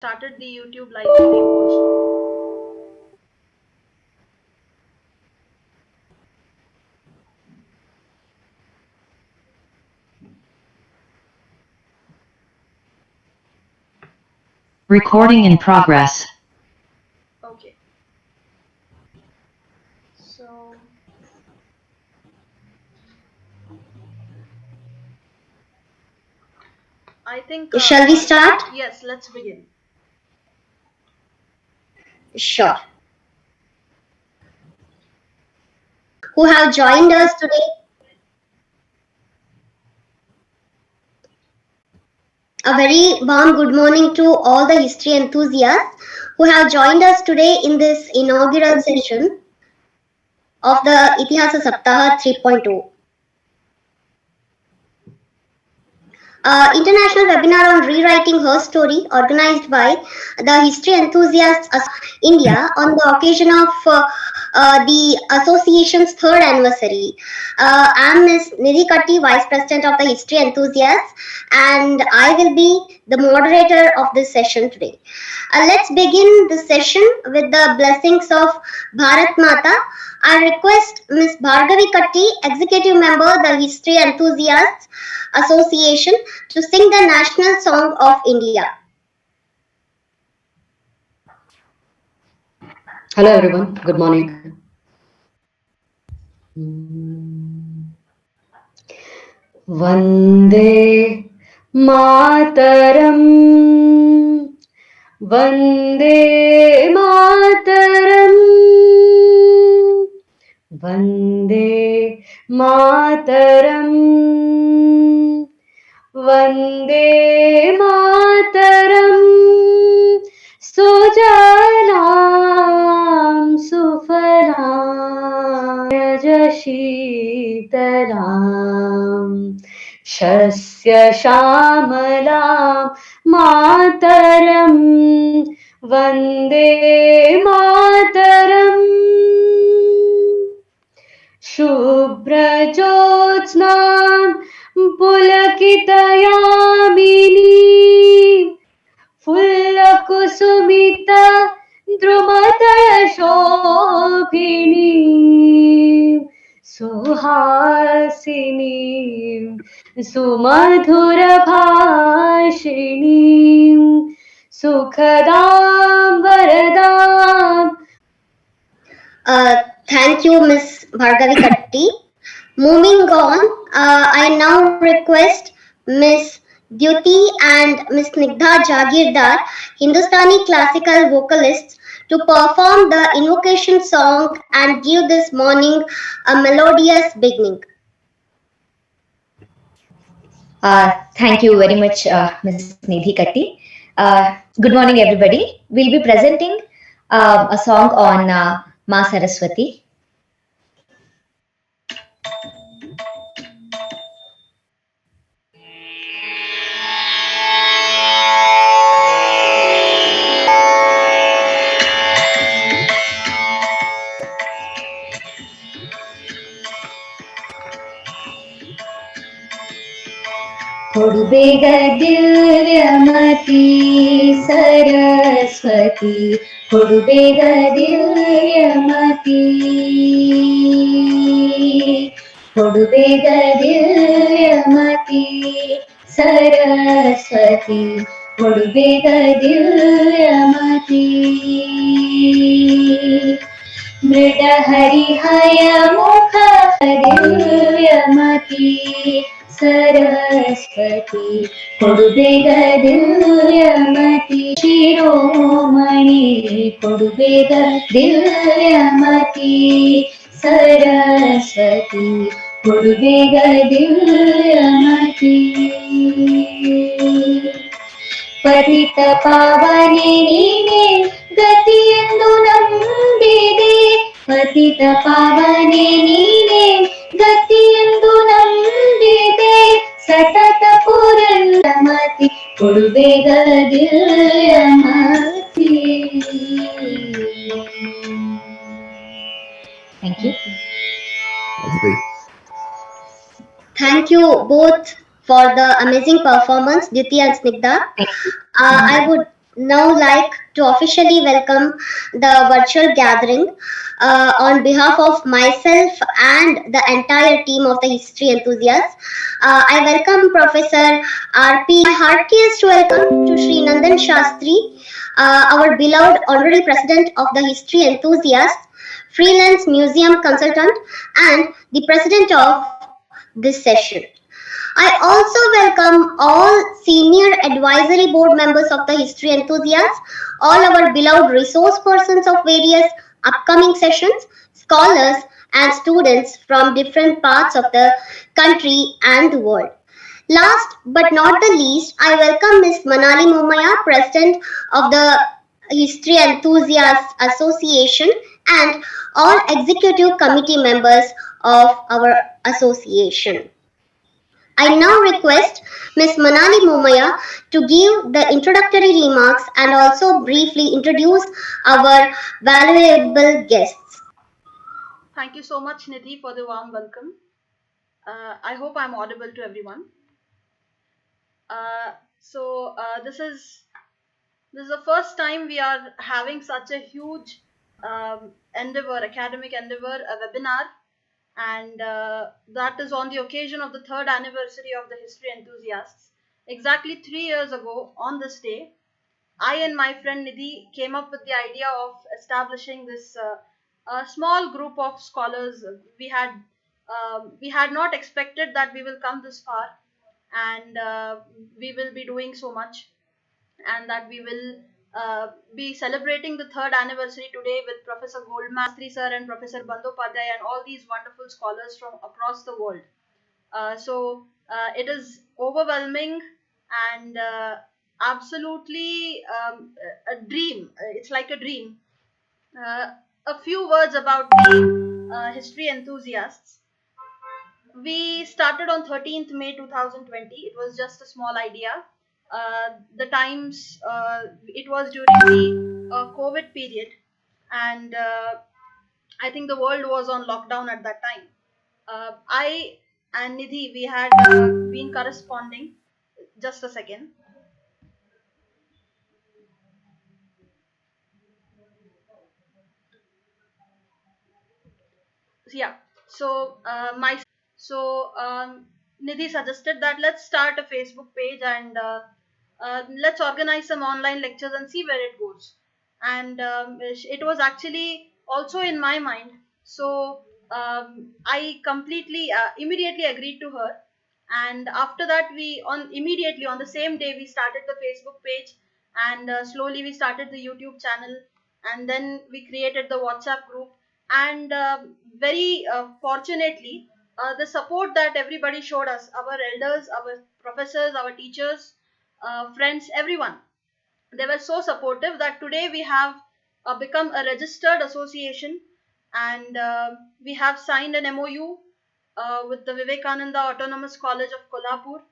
Started the YouTube live stream also. Recording in progress. Okay. So I think. Shall we start? Yes, let's begin. Sure. Who have joined us today? A very warm good morning to all the history enthusiasts who have joined us today in this inaugural session of the Itihasa Saptaha 3.0. International webinar on rewriting her story organized by the History Enthusiasts India on the occasion of the association's third anniversary. I'm Ms. Nidhi Katti, Vice President of the History Enthusiasts, and I will be the moderator of this session today. Let's begin the session with the blessings of Bharat Mata. I request Ms. Bhargavi Katti, Executive Member, the History Enthusiasts Association, to sing the national song of India. Hello everyone, good morning. Vande Mataram, Vande Mataram, Vande Mataram, Vande Mataram, Sujalam Sufalam Rajashitalam Shasya Shamalam Mataram Vande Mataram Shubhra Jyotsnam Pulakitayamini Fullakusumita Drumataya Shobhini Suhasini Sumadhura Bhashini Sukhadam Varadam. Thank you, Ms. Bhargavi Katti. Moving on, I now request Ms. Dyuti and Ms. Snigdha Jagirdar, Hindustani classical vocalists, to perform the invocation song and give this morning a melodious beginning. Thank you very much, Ms. Nidhi Katti. Good morning, everybody. We'll be presenting a song on Ma Saraswati. ಕೊಡುಬೇಗ ದಿವ್ಯಮತಿ Saraswati ಕೊಡುಬೇಗ ದಿವ್ಯಮತಿ ಕೊಡುಬೇಗ ದಿವ್ಯಮತಿ Saraswati ಕೊಡುಬೇಗ ದಿವ್ಯಮತಿ Mrida ಹರಿಹಯ ಮುಖ ದಿವ್ಯಮತಿ सरस्वती ಕೊಡುಬೇಗ ದಿವ್ಯಮತಿ ಶಿರೋಮಣಿ ಕೊಡುಬೇಗ ದಿವ್ಯಮತಿ ಸರಸ್ವತಿ ಕೊಡುಬೇಗ ದಿವ್ಯಮತಿ ಪತಿತ ಪಾವನೆ ನೀನೆ ಗತಿಯೆಂದು ನಂಬಿದೆ ಪತಿತ ಪಾವನೆ ನೀನೆ ಗತಿಯೆಂದು ನಂಬಿದೆ ಸತತ ಪುರಂದಮತಿ ಕೊಡುಬೇಗ ದಿವ್ಯಮತಿ. Thank you. Thank you both for the amazing performance, Dyuti and Snigdha. I would now like to officially welcome the virtual gathering on behalf of myself and the entire team of the history enthusiasts. I welcome Professor RP. Heartiest welcome to Sri Nandan Shastri, our beloved honorary president of the history enthusiasts, freelance museum consultant, and the president of this session. I also welcome all senior advisory board members of the history enthusiasts, all our beloved resource persons of various upcoming sessions, scholars, and students from different parts of the country and the world. Last but not the least, I welcome Ms. Manali Momaya, President of the History Enthusiasts Association, and all executive committee members of our association. I now request Ms. Manali Momaya to give the introductory remarks and also briefly introduce our valuable guests. Thank you so much, Nidhi, for the warm welcome. I hope I'm audible to everyone. This is the first time we are having such a huge academic endeavor, a webinar, and that is on the occasion of the third anniversary of the history enthusiasts. Exactly 3 years ago, on this day, I and my friend Nidhi came up with the idea of establishing this small group of scholars. We had not expected that we will come this far, and we will be doing so much, and that we will be celebrating the third anniversary today with Professor Goldman, sir, and Professor Bandyopadhyay, and all these wonderful scholars from across the world. It is overwhelming and absolutely a dream. It's like a dream. Uh, a few words about the history enthusiasts. We started on 13th May 2020. It was just a small idea. The times, it was during the COVID period, and I think the world was on lockdown at that time. I and Nidhi, we had been corresponding. Just a second. Yeah. So my so Nidhi suggested that let's start a Facebook page, and let's organize some online lectures and see where it goes. And it was actually also in my mind. So I completely immediately agreed to her, and after that we on immediately on the same day we started the Facebook page, and slowly we started the YouTube channel, and then we created the WhatsApp group, and very fortunately, the support that everybody showed us, our elders, our professors, our teachers, friends, everyone, they were so supportive that today we have become a registered association, and we have signed an MOU with the Vivekananda Autonomous College of Kolhapur.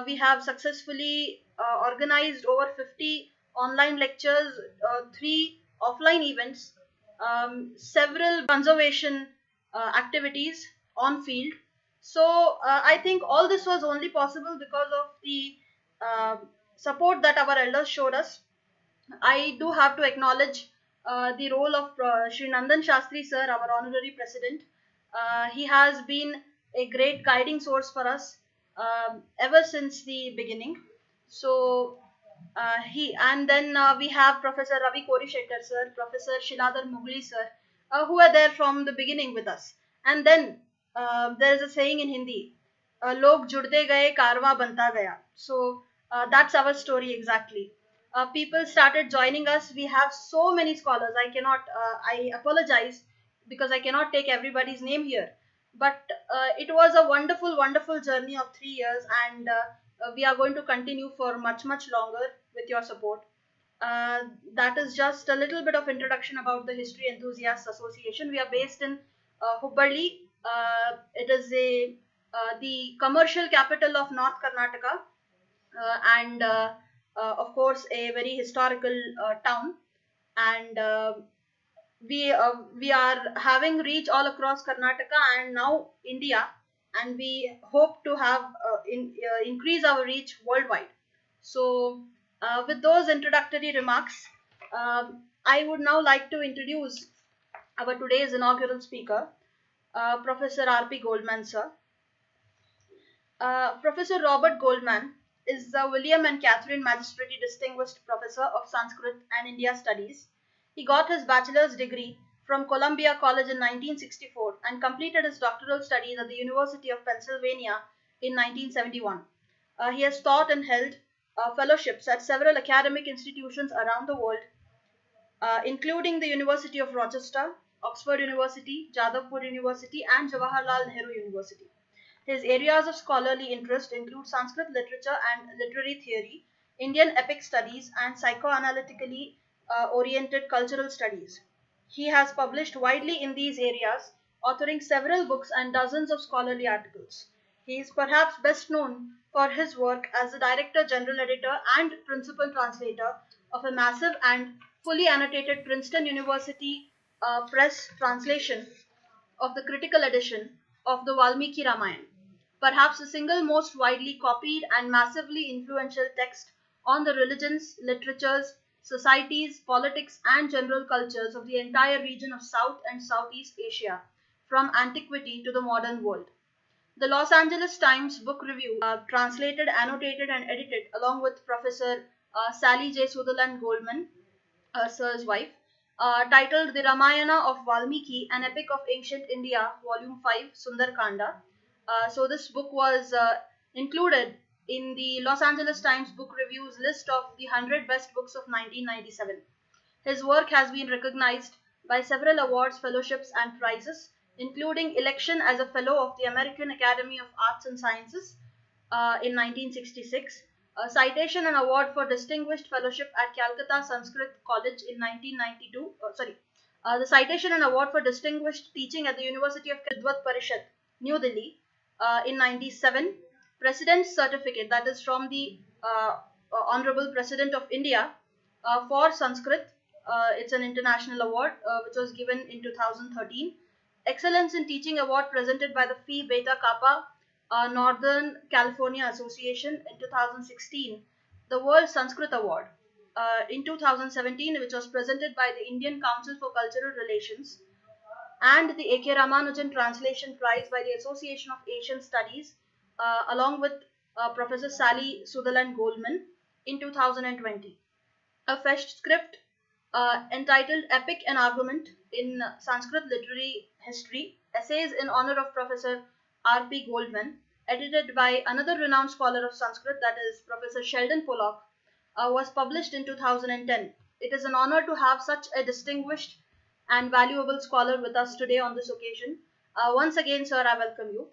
We have successfully organized over 50 online lectures, three offline events, several conservation activities on field. So I think all this was only possible because of the uh, support that our elders showed us. I do have to acknowledge the role of Sri Nandan Shastri sir, our honorary president. He has been a great guiding source for us ever since the beginning. So he and then we have Professor Ravi Korishettar sir, Professor Shiladhar Mughli sir, who are there from the beginning with us. And then there is a saying in Hindi, "Log judde gaye, karwa banta gaya." So that's our story exactly. People started joining us. We have so many scholars. I apologize because I cannot take everybody's name here. But it was a wonderful, wonderful journey of 3 years, and we are going to continue for much, much longer with your support. Uh, that is just a little bit of introduction about the History Enthusiasts Association. We are based in Hubballi. It is the commercial capital of North Karnataka, and of course a very historical town, and we are having reach all across Karnataka and now India, and we hope to have increase our reach worldwide. So With those introductory remarks, I would now like to introduce our today's inaugural speaker, Professor R.P. Goldman, sir. Professor Robert Goldman is the William and Catherine Magistrati Distinguished Professor of Sanskrit and India Studies. He got his bachelor's degree from Columbia College in 1964 and completed his doctoral studies at the University of Pennsylvania in 1971. He has taught and held fellowships at several academic institutions around the world, including the University of Rochester, Oxford University, Jadavpur University, and Jawaharlal Nehru University. His areas of scholarly interest include Sanskrit literature and literary theory, Indian epic studies, and psychoanalytically oriented cultural studies. He has published widely in these areas, authoring several books and dozens of scholarly articles. He is perhaps best known for his work as the Director General Editor and Principal Translator of a massive and fully annotated Princeton University Press translation of the critical edition of the Valmiki Ramayana, perhaps the single most widely copied and massively influential text on the religions, literatures, societies, politics, and general cultures of the entire region of South and Southeast Asia, from antiquity to the modern world. The Los Angeles Times Book Review translated, annotated, and edited along with Professor Sally J. Sutherland Goldman, Sir's wife, titled The Ramayana of Valmiki, an Epic of Ancient India, Volume 5, Sundarkanda. So, this book was included in the Los Angeles Times Book Review's list of the 100 best books of 1997. His work has been recognized by several awards, fellowships, and prizes, including election as a Fellow of the American Academy of Arts and Sciences in 1966, a citation and award for Distinguished Fellowship at Calcutta Sanskrit College in 1992. The citation and award for Distinguished Teaching at the University of Vidvat Parishad, New Delhi in 97. President's Certificate, that is from the Honorable President of India for Sanskrit. It's an international award which was given in 2013. Excellence in Teaching Award presented by the Phi Beta Kappa Northern California Association in 2016. The World Sanskrit Award in 2017, which was presented by the Indian Council for Cultural Relations, and the A.K. Ramanujan Translation Prize by the Association of Asian Studies, along with Professor Sally Sutherland Goldman in 2020. A fetched script entitled Epic and Argument in Sanskrit Literary History, Essays in Honor of Professor R.P. Goldman, edited by another renowned scholar of Sanskrit, that is Professor Sheldon Pollock, was published in 2010. It is an honor to have such a distinguished and valuable scholar with us today on this occasion. Once again, sir, I welcome you.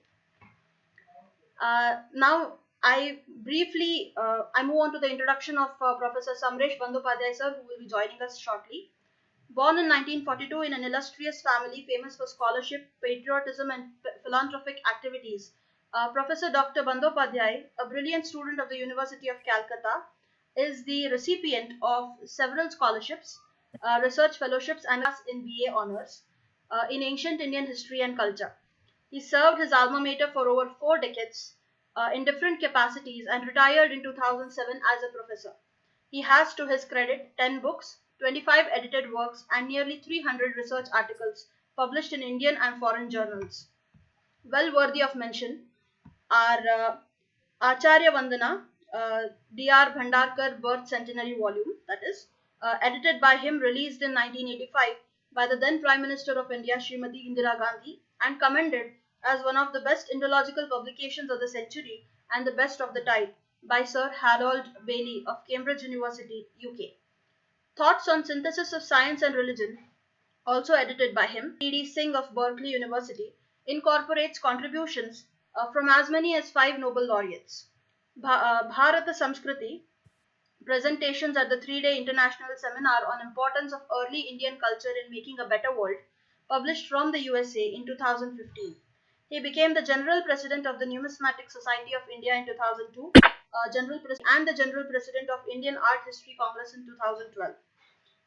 Now, I move on to the introduction of Professor Samresh Bandyopadhyay, sir, who will be joining us shortly. Born in 1942 in an illustrious family famous for scholarship, patriotism, and philanthropic activities, Professor Dr. Bandyopadhyay, a brilliant student of the University of Calcutta, is the recipient of several scholarships, research fellowships, and in BA honors in ancient Indian history and culture. He served his alma mater for over 4 decades in different capacities and retired in 2007 as a professor. He has to his credit 10 books, 25 edited works, and nearly 300 research articles published in Indian and foreign journals. Well worthy of mention are Acharya Vandana, D.R. Bhandarkar Birth Centenary Volume, that is, edited by him, released in 1985 by the then Prime Minister of India, Srimati Indira Gandhi, and commended as one of the best Indological publications of the century and the best of the type by Sir Harold Bailey of Cambridge University, UK. Thoughts on Synthesis of Science and Religion, also edited by him, D.D. Singh of Berkeley University, incorporates contributions from as many as 5 Nobel laureates. Bharata Samskriti, presentations at the 3-day international seminar on importance of early Indian culture in making a better world, published from the USA in 2015. He became the General President of the Numismatic Society of India in 2002, and the General President of Indian Art History Congress in 2012.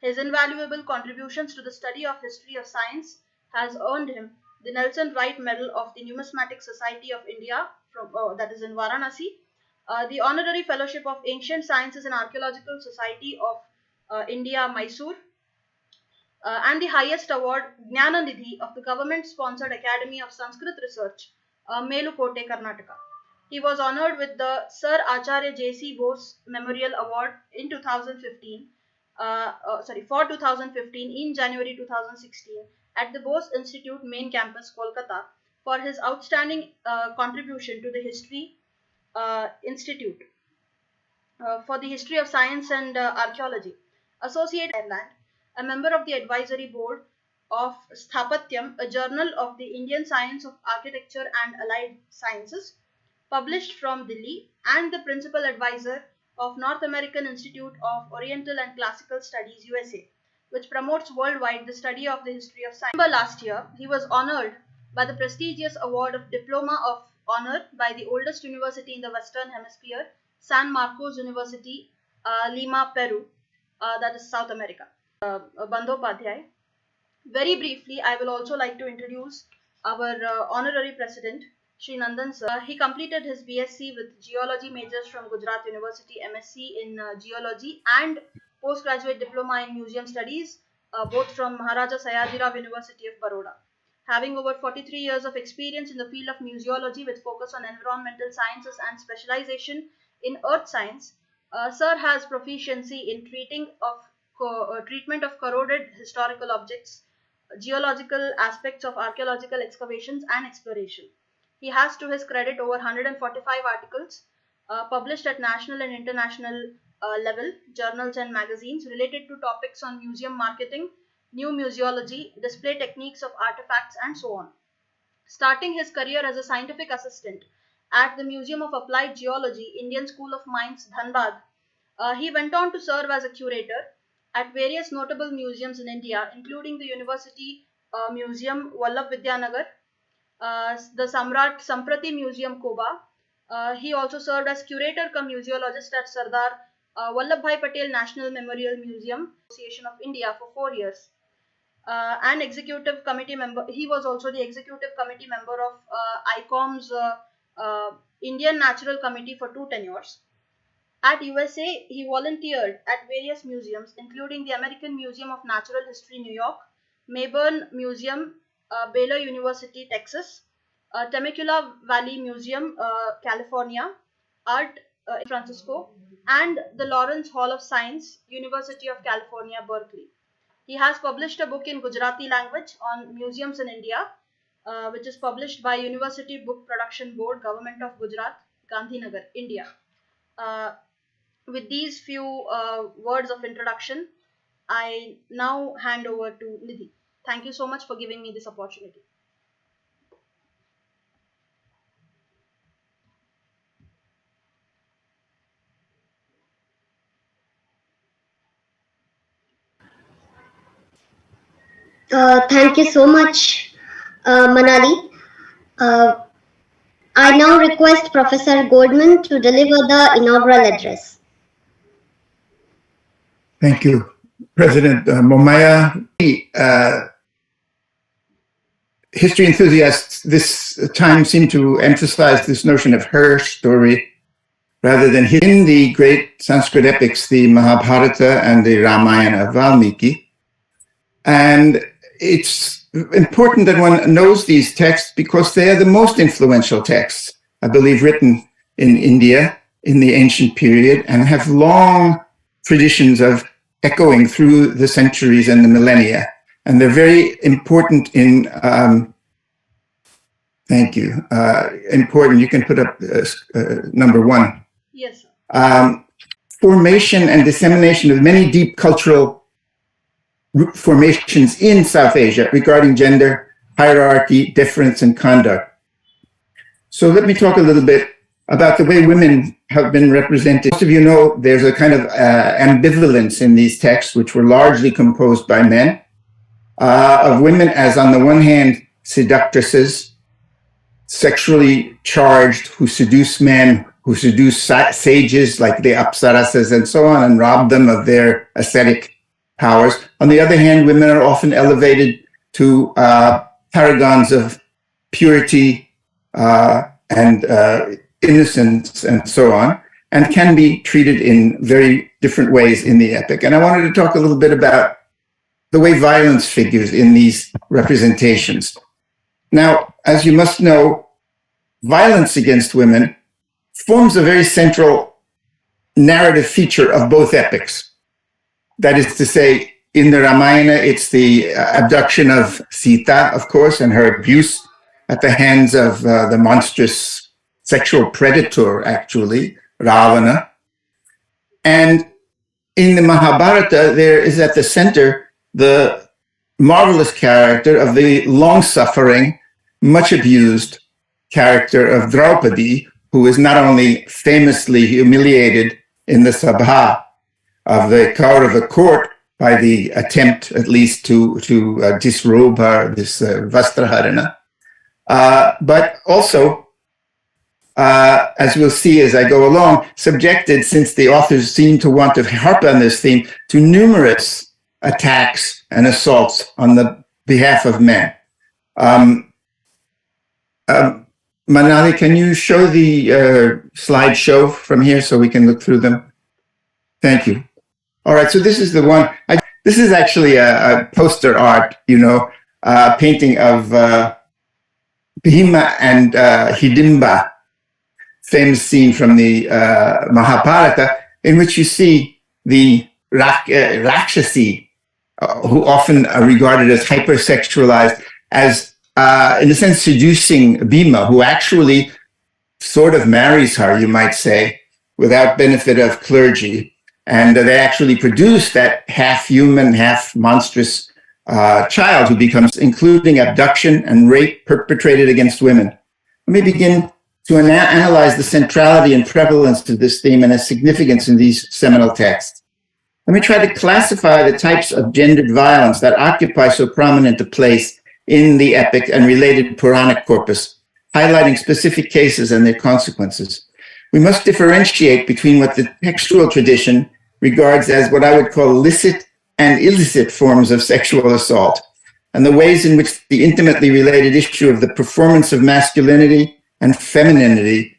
His invaluable contributions to the study of history of science has earned him the Nelson Wright Medal of the Numismatic Society of India, that is in Varanasi, the Honorary Fellowship of Ancient Sciences and Archaeological Society of India, Mysore, and the highest award, Jnana Nidhi, of the government-sponsored Academy of Sanskrit Research, Melukote, Karnataka. He was honored with the Sir Acharya J.C. Bose Memorial Award in 2015, for 2015 in January 2016 at the Bose Institute main campus, Kolkata, for his outstanding contribution to the History Institute for the History of Science and Archaeology, Associate Ireland, a member of the advisory board of Sthapatyam, a journal of the Indian Science of Architecture and Allied Sciences, published from Delhi, and the principal advisor of North American Institute of Oriental and Classical Studies, USA, which promotes worldwide the study of the history of science. Last year, he was honored by the prestigious award of Diploma of Honor by the oldest university in the Western Hemisphere, San Marcos University, Lima, Peru, that is South America. Bandhopadhyay. Very briefly, I will also like to introduce our honorary president, Sri Nandan sir. He completed his BSc with Geology majors from Gujarat University, MSc in Geology, and postgraduate diploma in Museum Studies, both from Maharaja Sayajirao University of Baroda. Having over 43 years of experience in the field of museology with focus on environmental sciences and specialization in earth science, Sir has proficiency in treatment of corroded historical objects, geological aspects of archaeological excavations and exploration. He has to his credit over 145 articles published at national and international level, journals and magazines related to topics on museum marketing, new museology, display techniques of artifacts, and so on. Starting his career as a scientific assistant at the Museum of Applied Geology, Indian School of Mines, Dhanbad, he went on to serve as a curator at various notable museums in India, including the University Museum, Vallabh Vidyanagar, the Samrat Samprati Museum, Koba. He also served as curator cum museologist at Sardar Vallabhbhai Patel National Memorial Museum, Association of India, for 4 years. An executive committee member. He was also the executive committee member of ICOM's Indian Natural Committee for 2 tenures. At USA, he volunteered at various museums, including the American Museum of Natural History, New York, Mayburn Museum, Baylor University, Texas, Temecula Valley Museum, California, Art San Francisco, and the Lawrence Hall of Science, University of California, Berkeley. He has published a book in Gujarati language on museums in India, which is published by University Book Production Board, Government of Gujarat, Gandhinagar, India. With these few words of introduction, I now hand over to Nidhi. Thank you so much for giving me this opportunity. Thank you so much, Manali. I now request Professor Goldman to deliver the inaugural address. Thank you, President Momaya. History enthusiasts this time seem to emphasize this notion of her story rather than his. In the great Sanskrit epics, the Mahabharata and the Ramayana of Valmiki. And it's important that one knows these texts because they are the most influential texts, I believe, written in India in the ancient period and have long traditions of echoing through the centuries and the millennia. And they're very important in, thank you, important, you can put up number 1. Yes. Formation and dissemination of many deep cultural formations in South Asia regarding gender, hierarchy, difference, and conduct. So let me talk a little bit about the way women have been represented. Most of you know there's a kind of ambivalence in these texts, which were largely composed by men, of women as, on the one hand, seductresses, sexually charged, who seduce men, who seduce sages like the Apsarasas and so on, and rob them of their ascetic powers. On the other hand, women are often elevated to paragons of purity and innocence and so on, and can be treated in very different ways in the epic. And I wanted to talk a little bit about the way violence figures in these representations. Now, as you must know, violence against women forms a very central narrative feature of both epics. That is to say, in the Ramayana, it's the abduction of Sita, of course, and her abuse at the hands of the monstrous sexual predator, actually, Ravana. And in the Mahabharata, there is at the center the marvelous character of the long-suffering, much abused character of Draupadi, who is not only famously humiliated in the Sabha of the Kaurava court by the attempt, at least, to disrobe her, this Vastraharana, but also, as we'll see as I go along, subjected, since the authors seem to want to harp on this theme, to numerous attacks and assaults on the behalf of men. Manali, can you show the slideshow from here so we can look through them? Thank you. All right, so this is the one. This is actually a poster art, a painting of Bhima and Hidimba, famous scene from the Mahabharata, in which you see the Rakshasi, who often are regarded as hypersexualized, as in a sense seducing Bhima, who actually sort of marries her, you might say, without benefit of clergy. And they actually produce that half human, half monstrous child who becomes, including abduction and rape perpetrated against women. Let me begin to analyze the centrality and prevalence of this theme and its significance in these seminal texts. Let me try to classify the types of gendered violence that occupy so prominent a place in the epic and related Puranic corpus, highlighting specific cases and their consequences. We must differentiate between what the textual tradition regards as what I would call licit and illicit forms of sexual assault, and the ways in which the intimately related issue of the performance of masculinity and femininity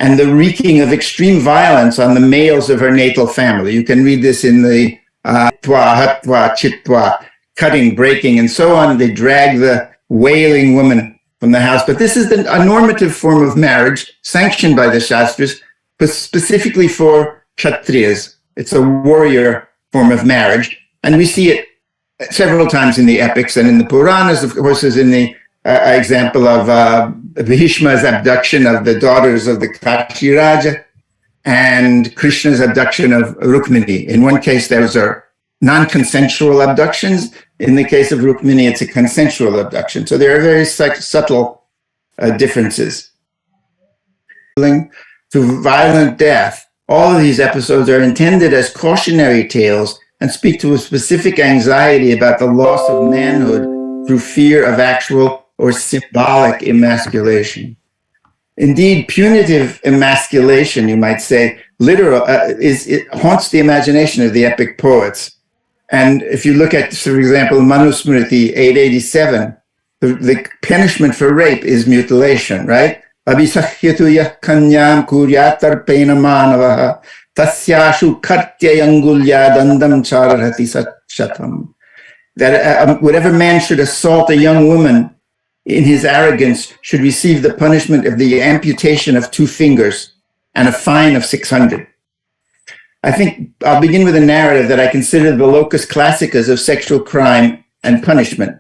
and the wreaking of extreme violence on the males of her natal family. You can read this in the hatwa, chitwa, cutting, breaking, and so on. They drag the wailing woman from the house. But this is a normative form of marriage sanctioned by the Shastras, but specifically for Kshatriyas. It's a warrior form of marriage. And we see it several times in the epics and in the Puranas, of course, as in the example of Bhishma's abduction of the daughters of the Kashi Raja and Krishna's abduction of Rukmini. In one case, those are non-consensual abductions. In the case of Rukmini, it's a consensual abduction. So there are very subtle differences. To violent death, all of these episodes are intended as cautionary tales and speak to a specific anxiety about the loss of manhood through fear of actual or symbolic emasculation. Indeed, punitive emasculation, you might say, it haunts the imagination of the epic poets. And if you look at, for example, Manusmriti 887, the punishment for rape is mutilation, right? Abhisahyatu yah kanyam kuryatar pena manavaha tasyashu kartyayangulya dandam charahati shatam. That whatever man should assault a young woman in his arrogance should receive the punishment of the amputation of 2 fingers and a fine of 600. I think I'll begin with a narrative that I consider the locus classicus of sexual crime and punishment.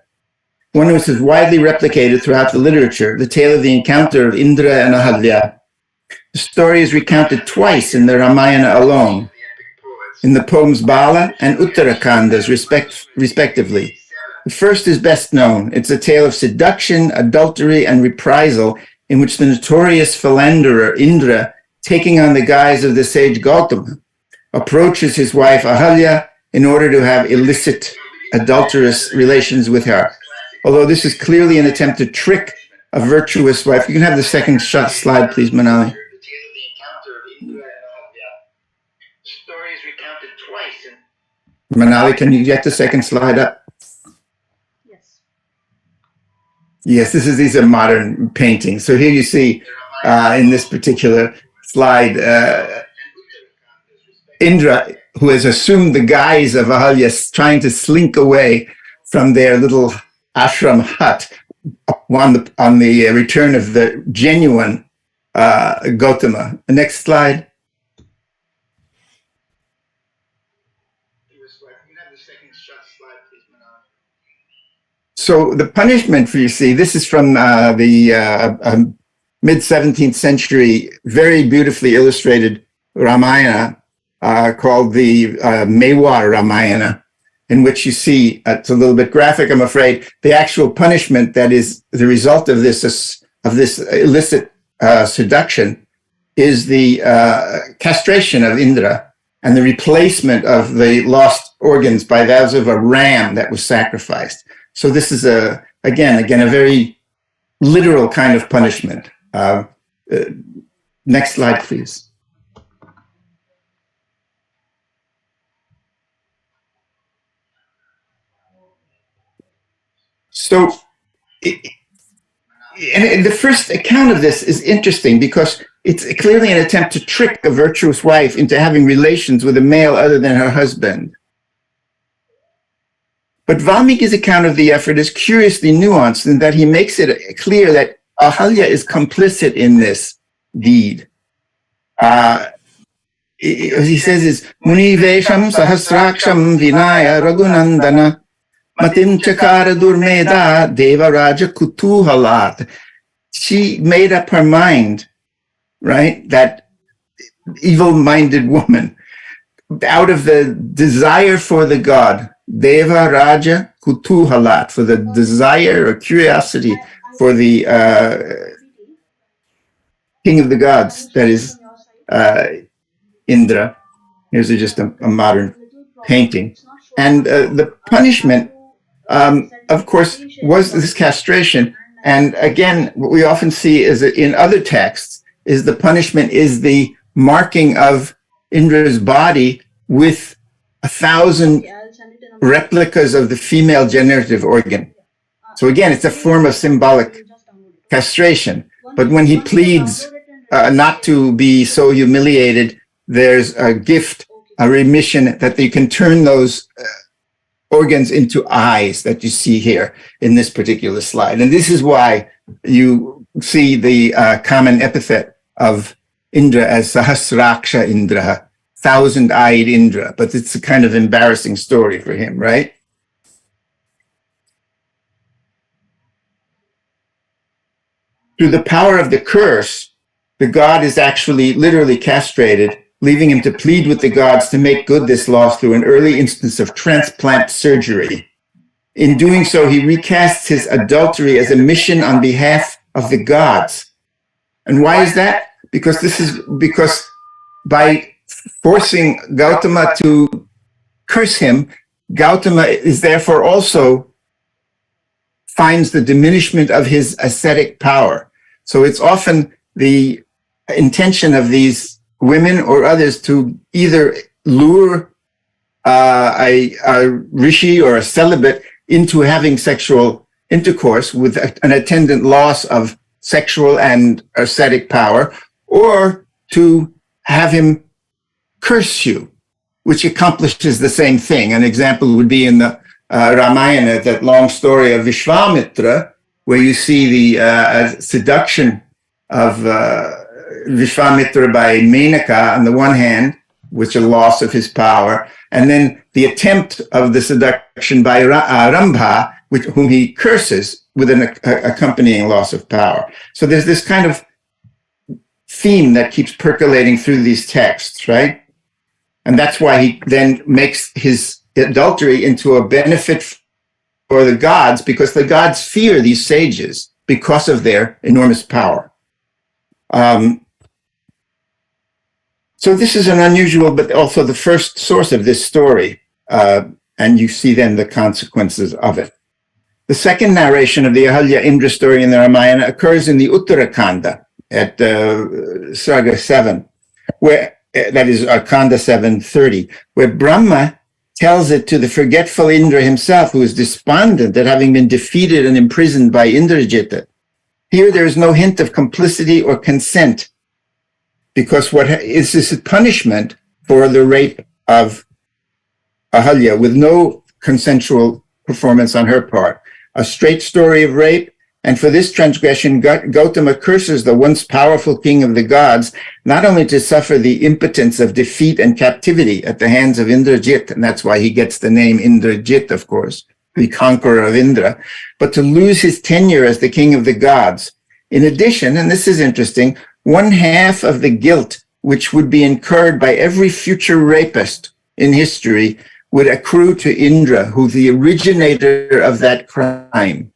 One which is widely replicated throughout the literature, the tale of the encounter of Indra and Ahalya. The story is recounted twice in the Ramayana alone, in the poems Bala and Uttarakandas, respectively. The first is best known. It's a tale of seduction, adultery, and reprisal in which the notorious philanderer Indra, taking on the guise of the sage Gautama, approaches his wife Ahalya in order to have illicit, adulterous relations with her. Although this is clearly an attempt to trick a virtuous wife. You can have the second slide, please, Manali. Manali, can you get the second slide up? Yes, these are modern paintings. So here you see in this particular slide. Indra, who has assumed the guise of Ahalya, trying to slink away from their little ashram hut on the return of the genuine Gautama. Next slide. So the punishment for, you see, this is from the mid-17th century, very beautifully illustrated Ramayana called the Mewar Ramayana, in which you see, it's a little bit graphic, I'm afraid, the actual punishment that is the result of this illicit seduction is the castration of Indra and the replacement of the lost organs by those of a ram that was sacrificed. So this is again a very literal kind of punishment. Next slide, please. So, and the first account of this is interesting because it's clearly an attempt to trick a virtuous wife into having relations with a male other than her husband. But Valmiki's account of the effort is curiously nuanced in that he makes it clear that Ahalya is complicit in this deed. He says is Munivesham Sahasraksham Vinaya Raghunandana Matim Chakara Durmeda Devaraja Kutuhalat. She made up her mind, right? That evil-minded woman, out of the desire for the god, Deva Raja Kutuhalat, for the desire or curiosity for the king of the gods, that is Indra. Here's just a modern painting. And the punishment, of course, was this castration. And again, what we often see is that in other texts is the punishment is the marking of Indra's body with 1,000 replicas of the female generative organ. So again, it's a form of symbolic castration. But when he pleads not to be so humiliated, there's a gift, a remission that they can turn those organs into eyes that you see here in this particular slide. And this is why you see the common epithet of Indra as Sahasraksha Indra, 1,000-eyed Indra, but it's a kind of embarrassing story for him, right? Through the power of the curse, the god is actually literally castrated, leaving him to plead with the gods to make good this loss through an early instance of transplant surgery. In doing so, he recasts his adultery as a mission on behalf of the gods. And why is that? Because by forcing Gautama to curse him, Gautama is therefore also finds the diminishment of his ascetic power. So it's often the intention of these women or others to either lure a rishi or a celibate into having sexual intercourse with an attendant loss of sexual and ascetic power, or to have him curse you, which accomplishes the same thing. An example would be in the Ramayana, that long story of Vishwamitra, where you see the seduction of Vishwamitra by Menaka on the one hand, which is a loss of his power, and then the attempt of the seduction by Rambha, whom he curses with an accompanying loss of power. So there's this kind of theme that keeps percolating through these texts, right? And that's why he then makes his adultery into a benefit for the gods, because the gods fear these sages because of their enormous power. So this is an unusual, but also the first source of this story. And you see then the consequences of it. The second narration of the Ahalya Indra story in the Ramayana occurs in the Uttarakanda at Sarga 7, where that is Kanda 7:30, where Brahma tells it to the forgetful Indra himself, who is despondent at having been defeated and imprisoned by Indrajita. Here there is no hint of complicity or consent, because what is this a punishment for the rape of Ahalya with no consensual performance on her part. A straight story of rape, and for this transgression, Gautama curses the once powerful king of the gods, not only to suffer the impotence of defeat and captivity at the hands of Indrajit, and that's why he gets the name Indrajit, of course, the conqueror of Indra, but to lose his tenure as the king of the gods. In addition, and this is interesting, 1/2 of the guilt which would be incurred by every future rapist in history would accrue to Indra, who's the originator of that crime.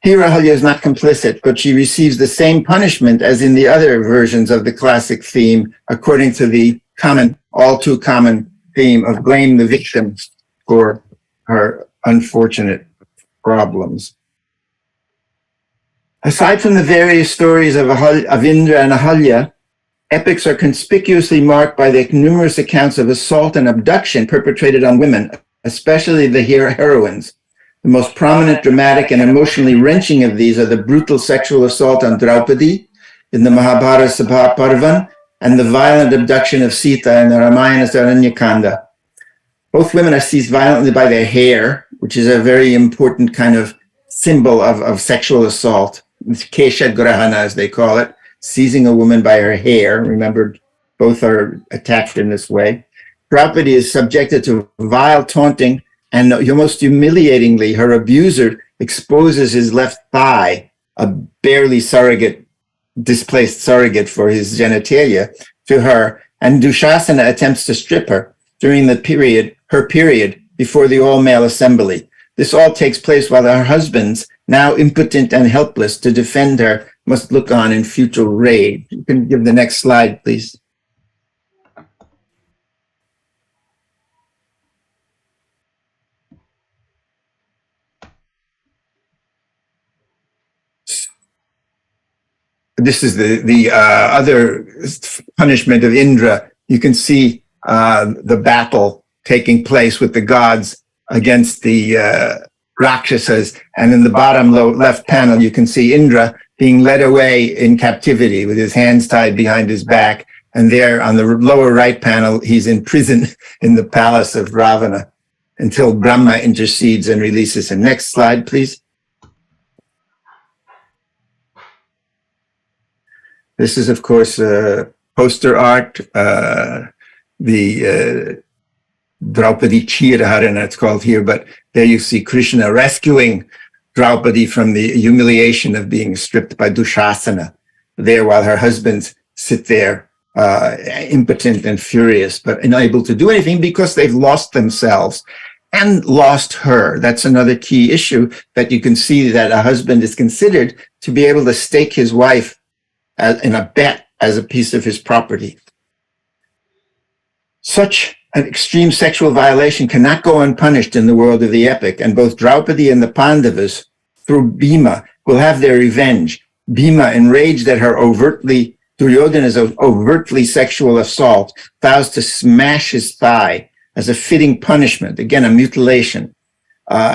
Here, Ahalya is not complicit, but she receives the same punishment as in the other versions of the classic theme, according to the common, all too common theme of blame the victim for her unfortunate problems. Aside from the various stories of Indra and Ahalya, epics are conspicuously marked by the numerous accounts of assault and abduction perpetrated on women, especially the heroines. The most prominent, dramatic, and emotionally wrenching of these are the brutal sexual assault on Draupadi in the Mahabharata Sabha Parvan and the violent abduction of Sita in the Ramayana Aranyakanda. Both women are seized violently by their hair, which is a very important kind of symbol of sexual assault. Kesha Grahana, as they call it, seizing a woman by her hair. Remember, both are attacked in this way. Draupadi is subjected to vile taunting, and most humiliatingly, her abuser exposes his left thigh, a barely displaced surrogate for his genitalia, to her, and Dushasana attempts to strip her during her period before the all-male assembly. This all takes place while her husbands, now impotent and helpless to defend her, must look on in futile rage. You can give the next slide, please. This is the other punishment of Indra. You can see the battle taking place with the gods against the Rakshasas. And in the bottom left panel, you can see Indra being led away in captivity with his hands tied behind his back. And there on the lower right panel, he's in prison in the palace of Ravana until Brahma intercedes and releases him. Next slide, please. This is, of course, poster art, the Draupadi Chiraharana, it's called here, but there you see Krishna rescuing Draupadi from the humiliation of being stripped by Dushasana, there while her husbands sit there impotent and furious, but unable to do anything because they've lost themselves and lost her. That's another key issue, that you can see that a husband is considered to be able to stake his wife in a bet as a piece of his property. Such an extreme sexual violation cannot go unpunished in the world of the epic, and both Draupadi and the Pandavas, through Bhima, will have their revenge. Bhima, enraged at her Duryodhana's overtly sexual assault, vows to smash his thigh as a fitting punishment, again, a mutilation,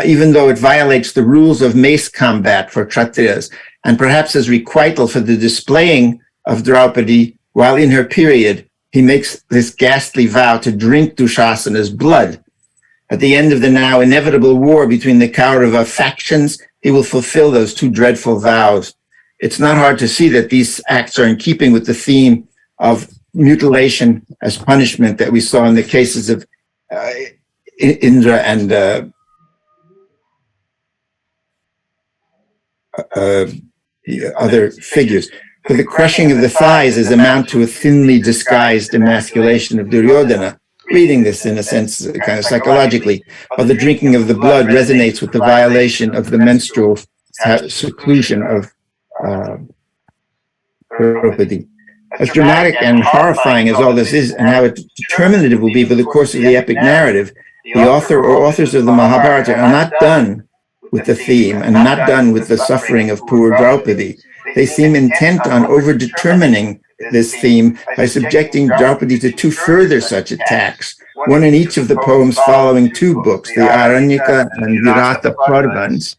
even though it violates the rules of mace combat for Kshatriyas, and perhaps as requital for the displaying of Draupadi while in her period, he makes this ghastly vow to drink Dushasana's blood. At the end of the now inevitable war between the Kaurava factions, he will fulfill those two dreadful vows. It's not hard to see that these acts are in keeping with the theme of mutilation as punishment that we saw in the cases of Indra and the other figures. For the crushing of the thighs is amount to a thinly disguised emasculation of Duryodhana. Reading this in a sense, kind of psychologically, while the drinking of the blood resonates with the violation of the menstrual seclusion of Draupadi. As dramatic and horrifying as all this is, and how determinative will be for the course of the epic narrative, the author or authors of the Mahabharata are not done with the theme and not done with the suffering of poor Draupadi. They seem intent on over-determining this theme by subjecting Draupadi to two further such attacks, one in each of the poems following two books, the Aranyaka and Virata Parvans.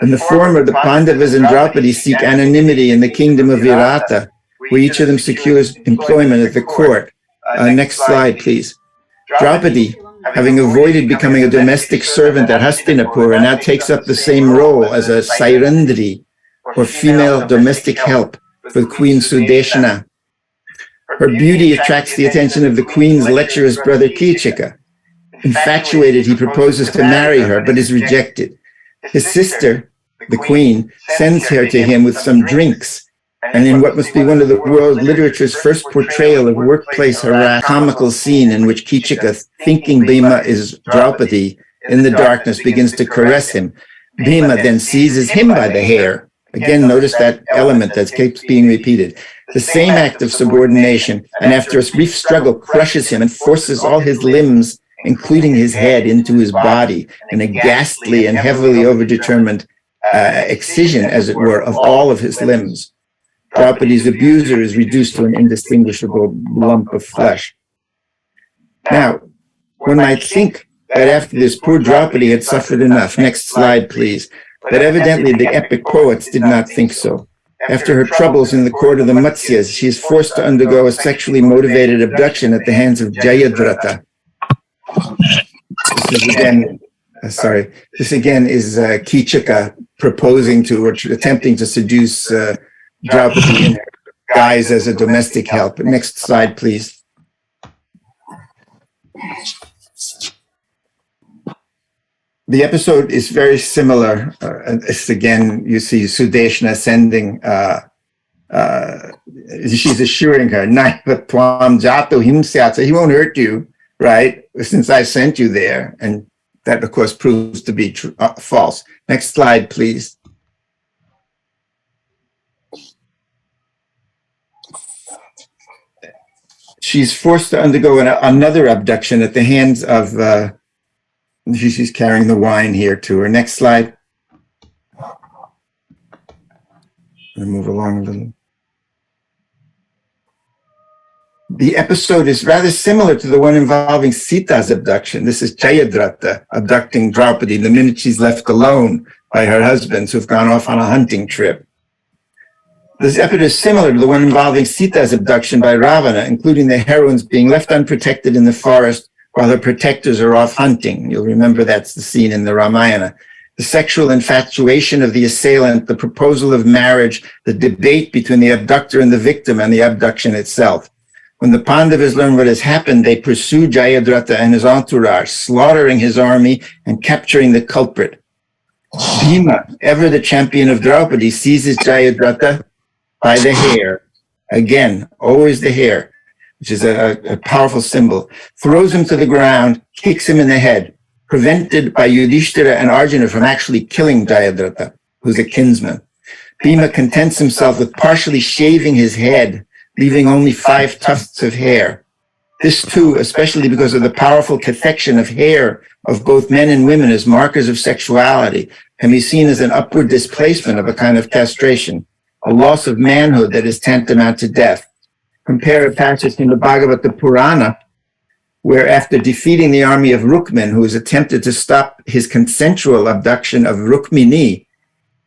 In the former, the Pandavas and Draupadi seek anonymity in the kingdom of Virata, where each of them secures employment at the court. Next slide, please. Draupadi, having avoided becoming a domestic servant at Hastinapura, now takes up the same role as a Sairandri, or female domestic help, for Queen Sudeshna. Her beauty attracts the attention of the queen's lecherous brother Kichika. Infatuated, he proposes to marry her, but is rejected. His sister, the queen, sends her to him with some drinks, and in what must be one of the world literature's first portrayal of workplace harassment, comical scene in which Kichika, thinking Bhima is Draupadi, in the darkness begins to caress him. Bhima then seizes him by the hair. Again, notice that element that keeps being repeated. The same act of subordination, and after a brief struggle, crushes him and forces all his limbs, including his head, into his body in a ghastly and heavily overdetermined excision, as it were, of all of his limbs. Draupadi's abuser is reduced to an indistinguishable lump of flesh. Now, one might think that after this, poor Draupadi had suffered enough. Next slide, please. But evidently the epic poets did not think so. After her troubles in the court of the Matsyas, she is forced to undergo a sexually motivated abduction at the hands of Jayadratha. This again is Kichika proposing to, or attempting to seduce Draupadi in her guise as a domestic help. Next slide, please. The episode is very similar. It's again, you see Sudeshna sending, she's assuring her, he won't hurt you, right? Since I sent you there. And that, of course, proves to be false. Next slide, please. She's forced to undergo another abduction at the hands of, she's carrying the wine here to her. Next slide. I'll move along a little. The episode is rather similar to the one involving Sita's abduction. This is Jayadratha abducting Draupadi the minute she's left alone by her husbands who've gone off on a hunting trip. This episode is similar to the one involving Sita's abduction by Ravana, including the heroines being left unprotected in the forest while her protectors are off hunting. You'll remember that's the scene in the Ramayana. The sexual infatuation of the assailant, the proposal of marriage, the debate between the abductor and the victim, and the abduction itself. When the Pandavas learn what has happened, they pursue Jayadratha and his entourage, slaughtering his army and capturing the culprit. Bhima, ever the champion of Draupadi, seizes Jayadratha by the hair. Again, always the hair, which is a powerful symbol, throws him to the ground, kicks him in the head, prevented by Yudhishthira and Arjuna from actually killing Jayadratha, who's a kinsman. Bhima contents himself with partially shaving his head, leaving only 5 tufts of hair. This too, especially because of the powerful cathection of hair of both men and women as markers of sexuality, can be seen as an upward displacement of a kind of castration, a loss of manhood that is tantamount to death. Compare a passage in the Bhagavata Purana, where after defeating the army of Rukmin, who has attempted to stop his consensual abduction of Rukmini,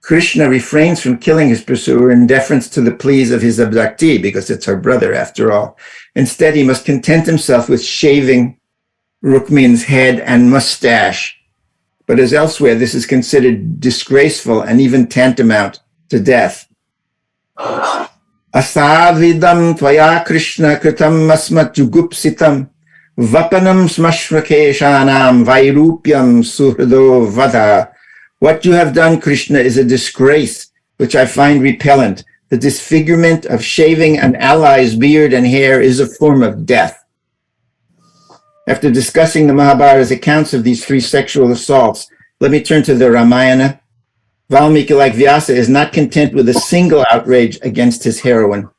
Krishna refrains from killing his pursuer in deference to the pleas of his abductee, because it's her brother after all. Instead, he must content himself with shaving Rukmin's head and mustache. But as elsewhere, this is considered disgraceful and even tantamount to death. Asavidam tvaya Krishna kritam asmat jugupsitam vapanam smashmakeshanam vairupyam suhrido vada. What you have done, Krishna, is a disgrace, which I find repellent. The disfigurement of shaving an ally's beard and hair is a form of death. After discussing the Mahabharata's accounts of these 3 sexual assaults, let me turn to the Ramayana. Valmiki, like Vyasa, is not content with a single outrage against his heroine.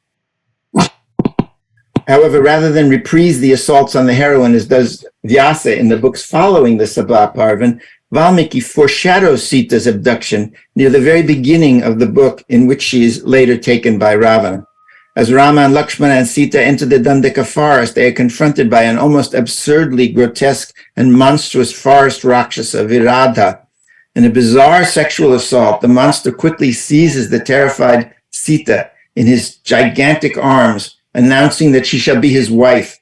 However, rather than reprise the assaults on the heroine, as does Vyasa in the books following the Sabha Parvan, Valmiki foreshadows Sita's abduction near the very beginning of the book, in which she is later taken by Ravana. As Rama and Lakshmana and Sita enter the Dandaka forest, they are confronted by an almost absurdly grotesque and monstrous forest Rakshasa, Viradha. In a bizarre sexual assault, the monster quickly seizes the terrified Sita in his gigantic arms, announcing that she shall be his wife.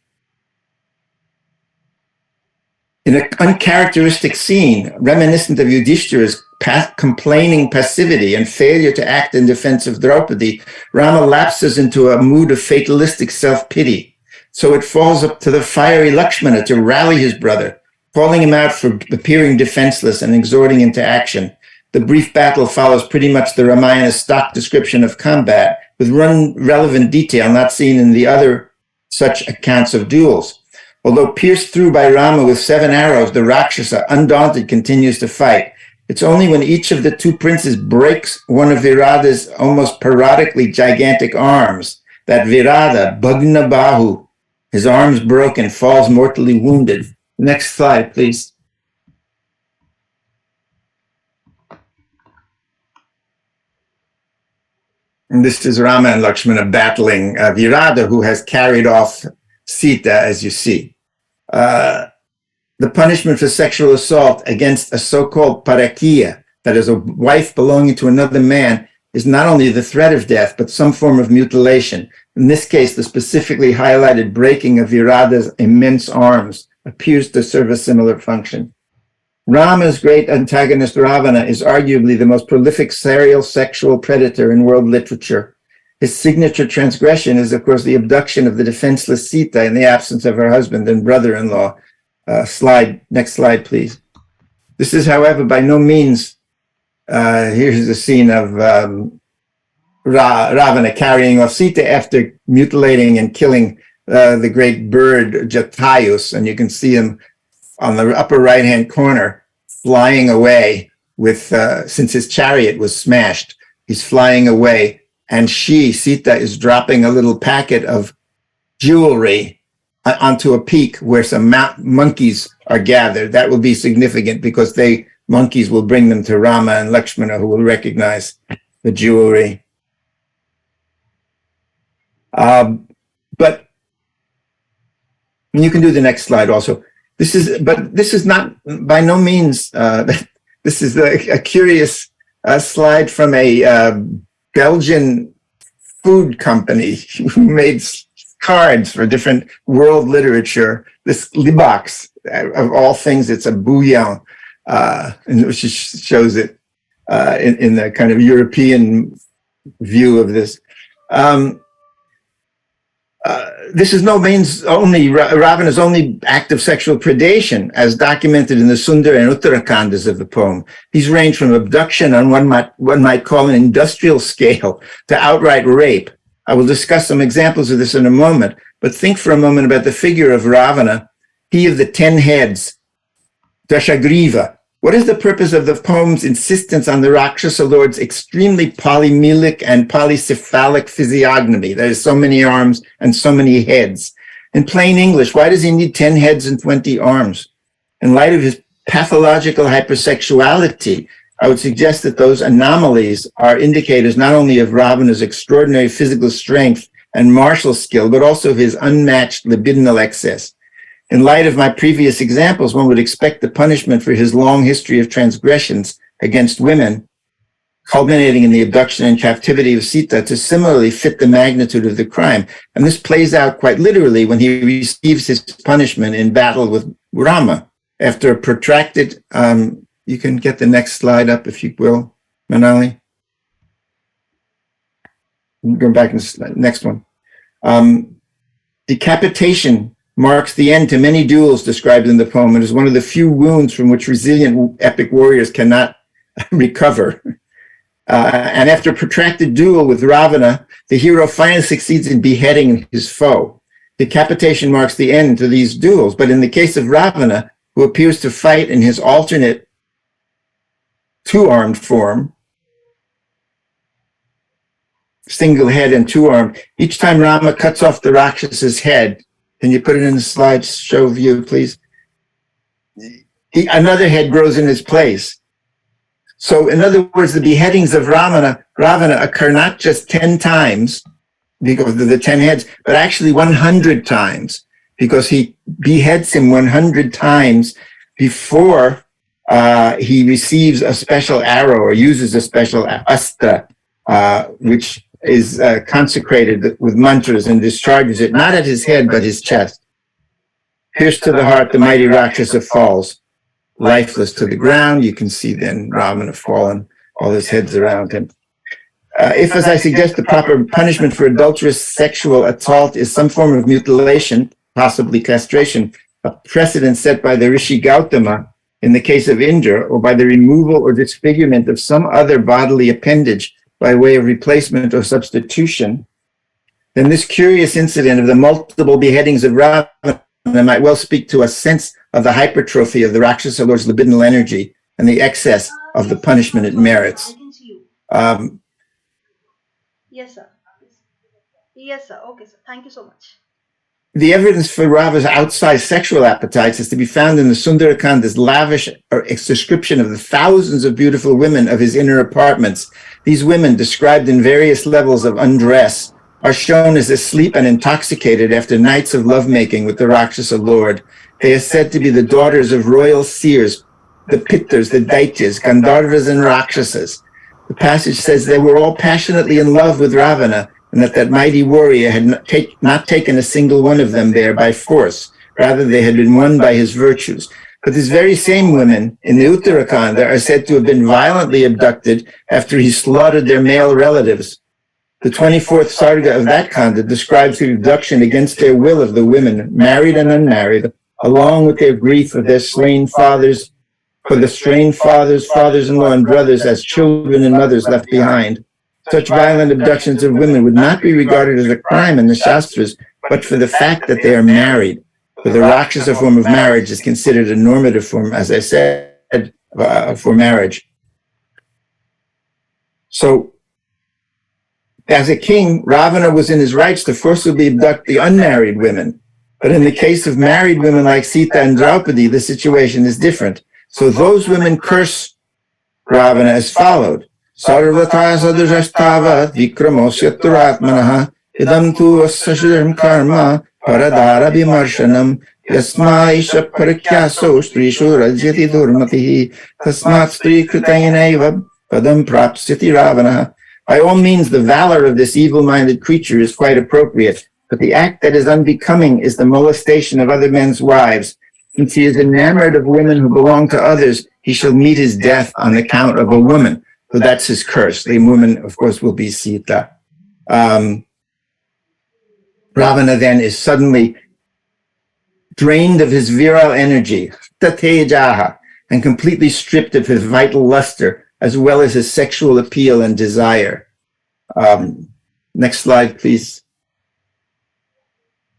In an uncharacteristic scene, reminiscent of Yudhishthira's complaining passivity and failure to act in defense of Draupadi, Rama lapses into a mood of fatalistic self-pity. So it falls up to the fiery Lakshmana to rally his brother, calling him out for appearing defenseless and exhorting him to action. The brief battle follows pretty much the Ramayana's stock description of combat, with one relevant detail not seen in the other such accounts of duels. Although pierced through by Rama with 7 arrows, the Rakshasa, undaunted, continues to fight. It's only when each of the two princes breaks one of Virada's almost parodically gigantic arms that Virada, Bhagna Bahu, his arms broken, falls mortally wounded. Next slide, please. And this is Rama and Lakshmana battling Virada, who has carried off Sita, as you see. The punishment for sexual assault against a so-called parakiya, that is a wife belonging to another man, is not only the threat of death, but some form of mutilation. In this case, the specifically highlighted breaking of Virada's immense arms appears to serve a similar function. Rama's great antagonist Ravana is arguably the most prolific serial sexual predator in world literature. His signature transgression is, of course, the abduction of the defenseless Sita in the absence of her husband and brother-in-law. Next slide, please. This is, however, by no means, here's a scene of Ravana carrying off Sita after mutilating and killing the great bird Jatayus, and you can see him on the upper right-hand corner flying away with, since his chariot was smashed, he's flying away, and Sita, is dropping a little packet of jewelry onto a peak where some monkeys are gathered. That will be significant because monkeys will bring them to Rama and Lakshmana, who will recognize the jewelry. But you can do the next slide also. This is not by no means, this is a curious slide from a Belgian food company who made cards for different world literature. This Libax, of all things, it's a bouillon, which shows it in the kind of European view of this. This is no means only Ravana's only act of sexual predation, as documented in the Sundar and Uttarakandas of the poem. These range from abduction on one might call an industrial scale to outright rape. I will discuss some examples of this in a moment, but think for a moment about the figure of Ravana, he of the 10 heads, Dashagriva. What is the purpose of the poem's insistence on the Rakshasa Lord's extremely polymelic and polycephalic physiognomy? There's so many arms and so many heads. In plain English, why does he need 10 heads and 20 arms? In light of his pathological hypersexuality, I would suggest that those anomalies are indicators not only of Ravana's extraordinary physical strength and martial skill, but also of his unmatched libidinal excess. In light of my previous examples, one would expect the punishment for his long history of transgressions against women, culminating in the abduction and captivity of Sita, to similarly fit the magnitude of the crime. And this plays out quite literally when he receives his punishment in battle with Rama. After a protracted, you can get the next slide up if you will, Manali. Go back to the next one. Decapitation marks the end to many duels described in the poem. It is one of the few wounds from which resilient epic warriors cannot recover. And after a protracted duel with Ravana, the hero finally succeeds in beheading his foe. Decapitation marks the end to these duels. But in the case of Ravana, who appears to fight in his alternate two-armed form, single head and two-armed, each time Rama cuts off the Rakshasa's head, can you put it in the slideshow view, please? Another head grows in its place. So in other words, the beheadings of Ravana occur not just 10 times because of the 10 heads, but actually 100 times, because he beheads him 100 times before he receives a special arrow or uses a special astra, which is consecrated with mantras, and discharges it not at his head but his chest. Pierced to the heart, the mighty Rakshasa falls, lifeless to the ground. You can see then Ravana fallen, all his heads around him. If, as I suggest, the proper punishment for adulterous sexual assault is some form of mutilation, possibly castration, a precedent set by the Rishi Gautama in the case of Indra, or by the removal or disfigurement of some other bodily appendage by way of replacement or substitution, then this curious incident of the multiple beheadings of Ravana might well speak to a sense of the hypertrophy of the Rakshasa Lord's libidinal energy and the excess of the punishment it merits. I can see you. Yes, sir. Yes, sir. Okay, sir. Thank you so much. The evidence for Rava's outsized sexual appetites is to be found in the Sundarakanda's lavish description of the thousands of beautiful women of his inner apartments. These women, described in various levels of undress, are shown as asleep and intoxicated after nights of lovemaking with the Rakshasa Lord. They are said to be the daughters of royal seers, the Pittars, the Daityas, Gandharvas, and Rakshasas. The passage says they were all passionately in love with Ravana, and that mighty warrior had not taken a single one of them there by force. Rather, they had been won by his virtues. But these very same women in the Uttarakanda are said to have been violently abducted after he slaughtered their male relatives. The 24th Sarga of that Kanda describes the abduction against their will of the women, married and unmarried, along with their grief for their slain fathers, for the slain fathers, fathers-in-law, and brothers as children and mothers left behind. Such violent abductions of women would not be regarded as a crime in the Shastras, but for the fact that they are married. For the Rakshasa form of marriage is considered a normative form, as I said, for marriage. So, as a king, Ravana was in his rights to forcibly abduct the unmarried women. But in the case of married women like Sita and Draupadi, the situation is different. So those women curse Ravana as followed. Sarvata sadrishastava vikramosya turatmanaha idam tu asashiram karma paradara bimarshanam yasmaisha parakyaso strishu rajyati durmatihi tasmat stri kritainaiva padam prapsyati Ravana. By all means, the valor of this evil-minded creature is quite appropriate, but the act that is unbecoming is the molestation of other men's wives. Since he is enamored of women who belong to others, he shall meet his death on account of a woman. So that's his curse. The woman, of course, will be Sita. Ravana then is suddenly drained of his virile energy, tatejaha, and completely stripped of his vital luster, as well as his sexual appeal and desire. Next slide, please.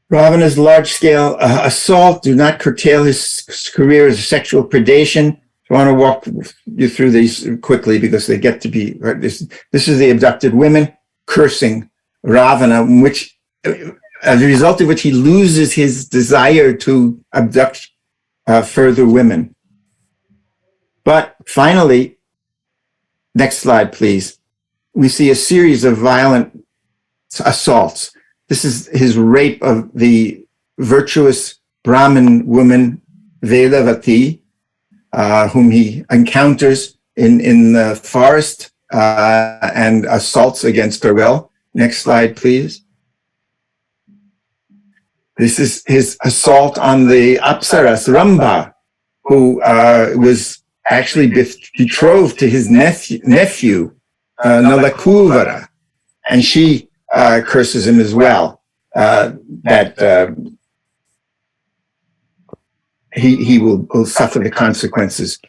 Ravana's large-scale assault do not curtail his career as sexual predation. I want to walk you through these quickly because they get to be, right, this is the abducted women cursing Ravana, which, as a result of which he loses his desire to abduct further women. But finally, next slide, please. We see a series of violent assaults. This is his rape of the virtuous Brahmin woman, Vedavati, whom he encounters in the forest and assaults against her will. Next slide, please. This is his assault on the Apsaras, Ramba, who was actually betrothed to his nephew, Nalakuvara, and she curses him as well, that he will suffer the consequences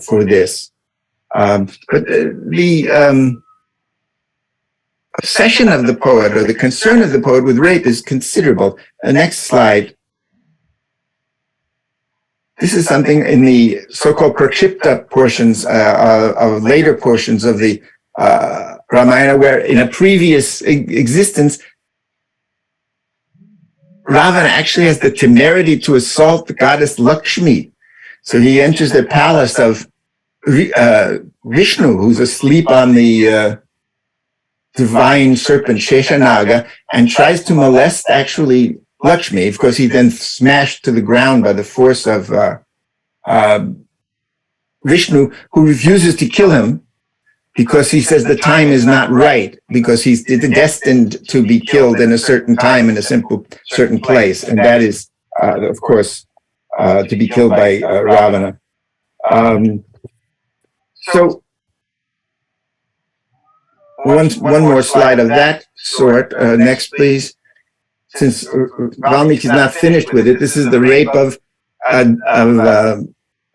for this. But the obsession of the poet, or the concern of the poet with rape, is considerable. The next slide. This is something in the so-called Prakshipta portions, of later portions of the Ramayana, where in a previous existence, Ravana actually has the temerity to assault the goddess Lakshmi. So he enters the palace of Vishnu, who's asleep on the divine serpent Sheshanaga, and tries to molest actually Lakshmi. Of course, he then smashed to the ground by the force of Vishnu, who refuses to kill him because he says the time is not right, because he's destined to be killed in a certain time in a certain place, and that is, of course, to be killed by Ravana. So one more slide of that sort. Next, please. Since Valmiki is not finished with it, this is the rape of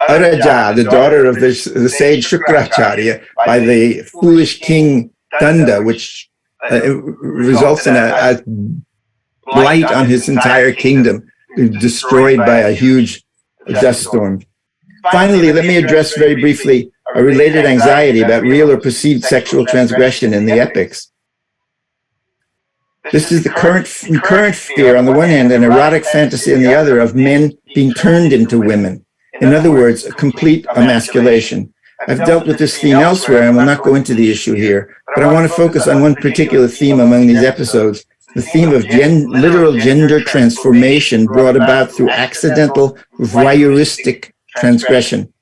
Araja, the daughter of the sage Shukracharya, by the foolish king Danda, which results in a blight on his entire kingdom, destroyed by a huge dust storm. Finally, let me address very briefly a related anxiety about real or perceived sexual transgression in the epics. This is the recurrent fear on the one hand and erotic fantasy on the other of men being turned into women. In other words, a complete emasculation. I've dealt with this theme elsewhere and will not go into the issue here, but I want to focus on one particular theme among these episodes, the theme of literal gender transformation brought about through accidental voyeuristic transgression.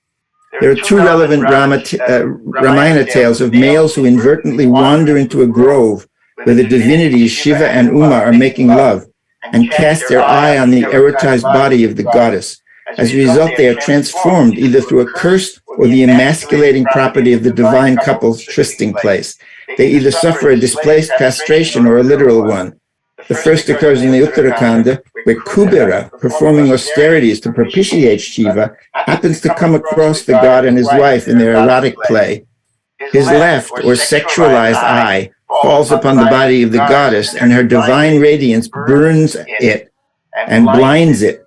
There are two relevant Ramayana tales of males who inadvertently wander into a grove where the divinities Shiva and Uma are making love and cast their eye on the erotized body of the goddess. As a result, they are transformed either through a curse or the emasculating property of the divine couple's trysting place. They either suffer a displaced castration or a literal one. The first occurs in the Uttarakanda, where Kubera, performing austerities to propitiate Shiva, happens to come across the god and his wife in their erotic play. His left, or sexualized eye, falls upon the body of the goddess, and her divine radiance burns it and blinds it.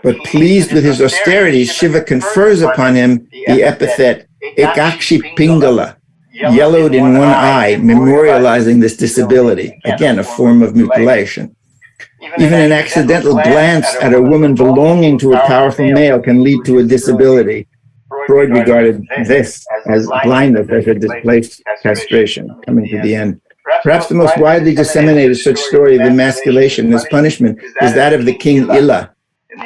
But pleased with his austerities, Shiva confers upon him the epithet Ekakshi Pingala, yellowed in one eye, memorializing this disability, again, a form of mutilation. Even an accidental glance at a woman belonging to a powerful male can lead to a disability. Freud regarded this as blindness, as a displaced castration. Coming to the end. Perhaps the most widely disseminated such story of emasculation as punishment is that of the king Ila.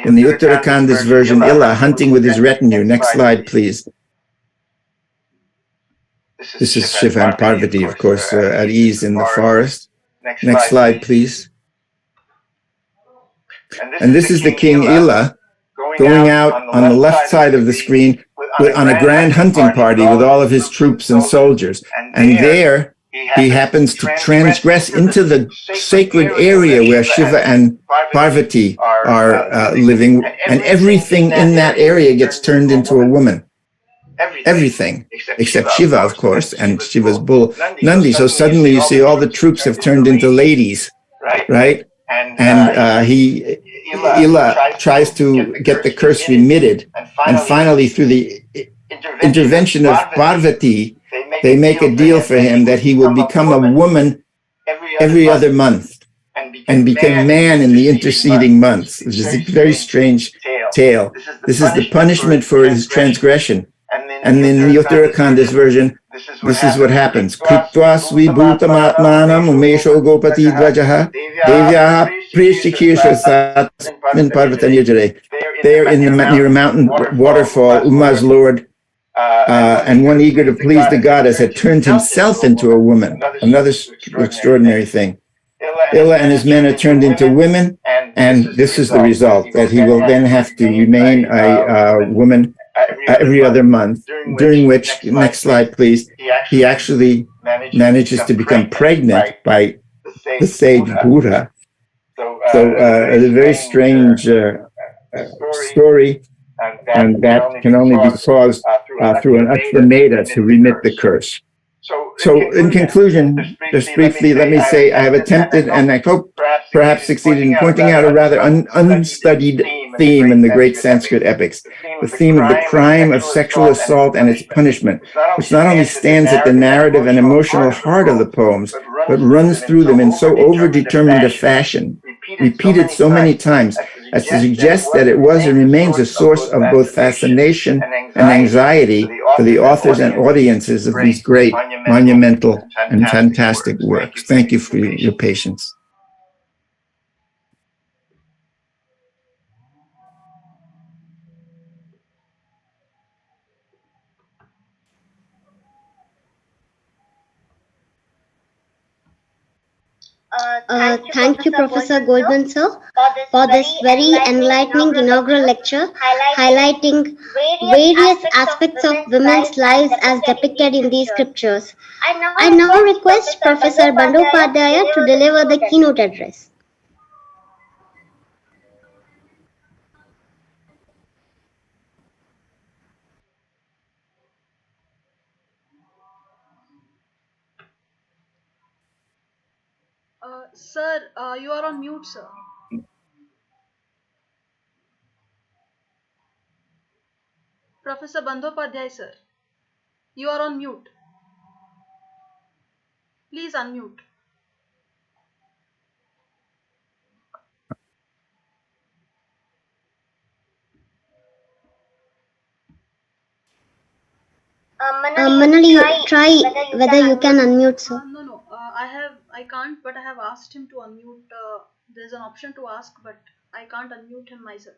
In the Uttarakanda's version, Ila hunting with his retinue. Next slide, please. This is Shiva and Parvati, of course, at ease in the forest. Next slide, please. And this is the king Ila going out on the left side of the screen on a grand hunting party with all of his troops and soldiers. And there he happens to transgress into the sacred area where Shiva and Parvati are living, and everything in that area gets turned into a woman. Everything, except Shiva, of course, and Shiva's bull Nandi. So suddenly you see all the troops have turned into ladies, right? And Ila tries to get the curse remitted, and finally through the intervention of Parvati, they make a deal for him that he will become a woman every other month and become man in the interceding months, which is a very strange tale. This is the punishment for his transgression. And in the Uttarakanda's version, this is what happens. Kritva svibhutamatmanam umesho gopati dvajaha devyaha prishikisha satmin parvatanyajare. There near a mountain waterfall, Uma's lord, and one eager to please the goddess, had turned himself into a woman. Another extraordinary thing. Ila and his men are turned into women, and this is the result, that he will then have to remain a woman every other month, during which, next slide please, he actually manages to become pregnant by the sage Buddha. So it's a very strange story, and that can only be caused through an Ashvamedha to remit the curse. So in conclusion, just briefly, let me say I have attempted, and I hope perhaps succeeded, in pointing out a rather unstudied theme in the great Sanskrit epics, the theme of the crime of sexual assault and its punishment, which not only stands at the narrative and emotional heart of the poems, but runs through them in so overdetermined a fashion, repeated so many times, as to suggest that it was and remains a source of both fascination and anxiety for the authors and audiences of these great, monumental, and fantastic works. Thank you for your patience. Thank you, Professor Goldman, sir, for this very enlightening inaugural lecture highlighting various aspects of women's lives as depicted in these scriptures. I now request Professor Bandyopadhyaya to deliver the keynote address. Sir, you are on mute, sir. Professor Bandyopadhyay, sir, you are on mute. Please unmute. Manali, try whether you can unmute, sir. No. I can't, but I have asked him to unmute. There's an option to ask, but I can't unmute him myself.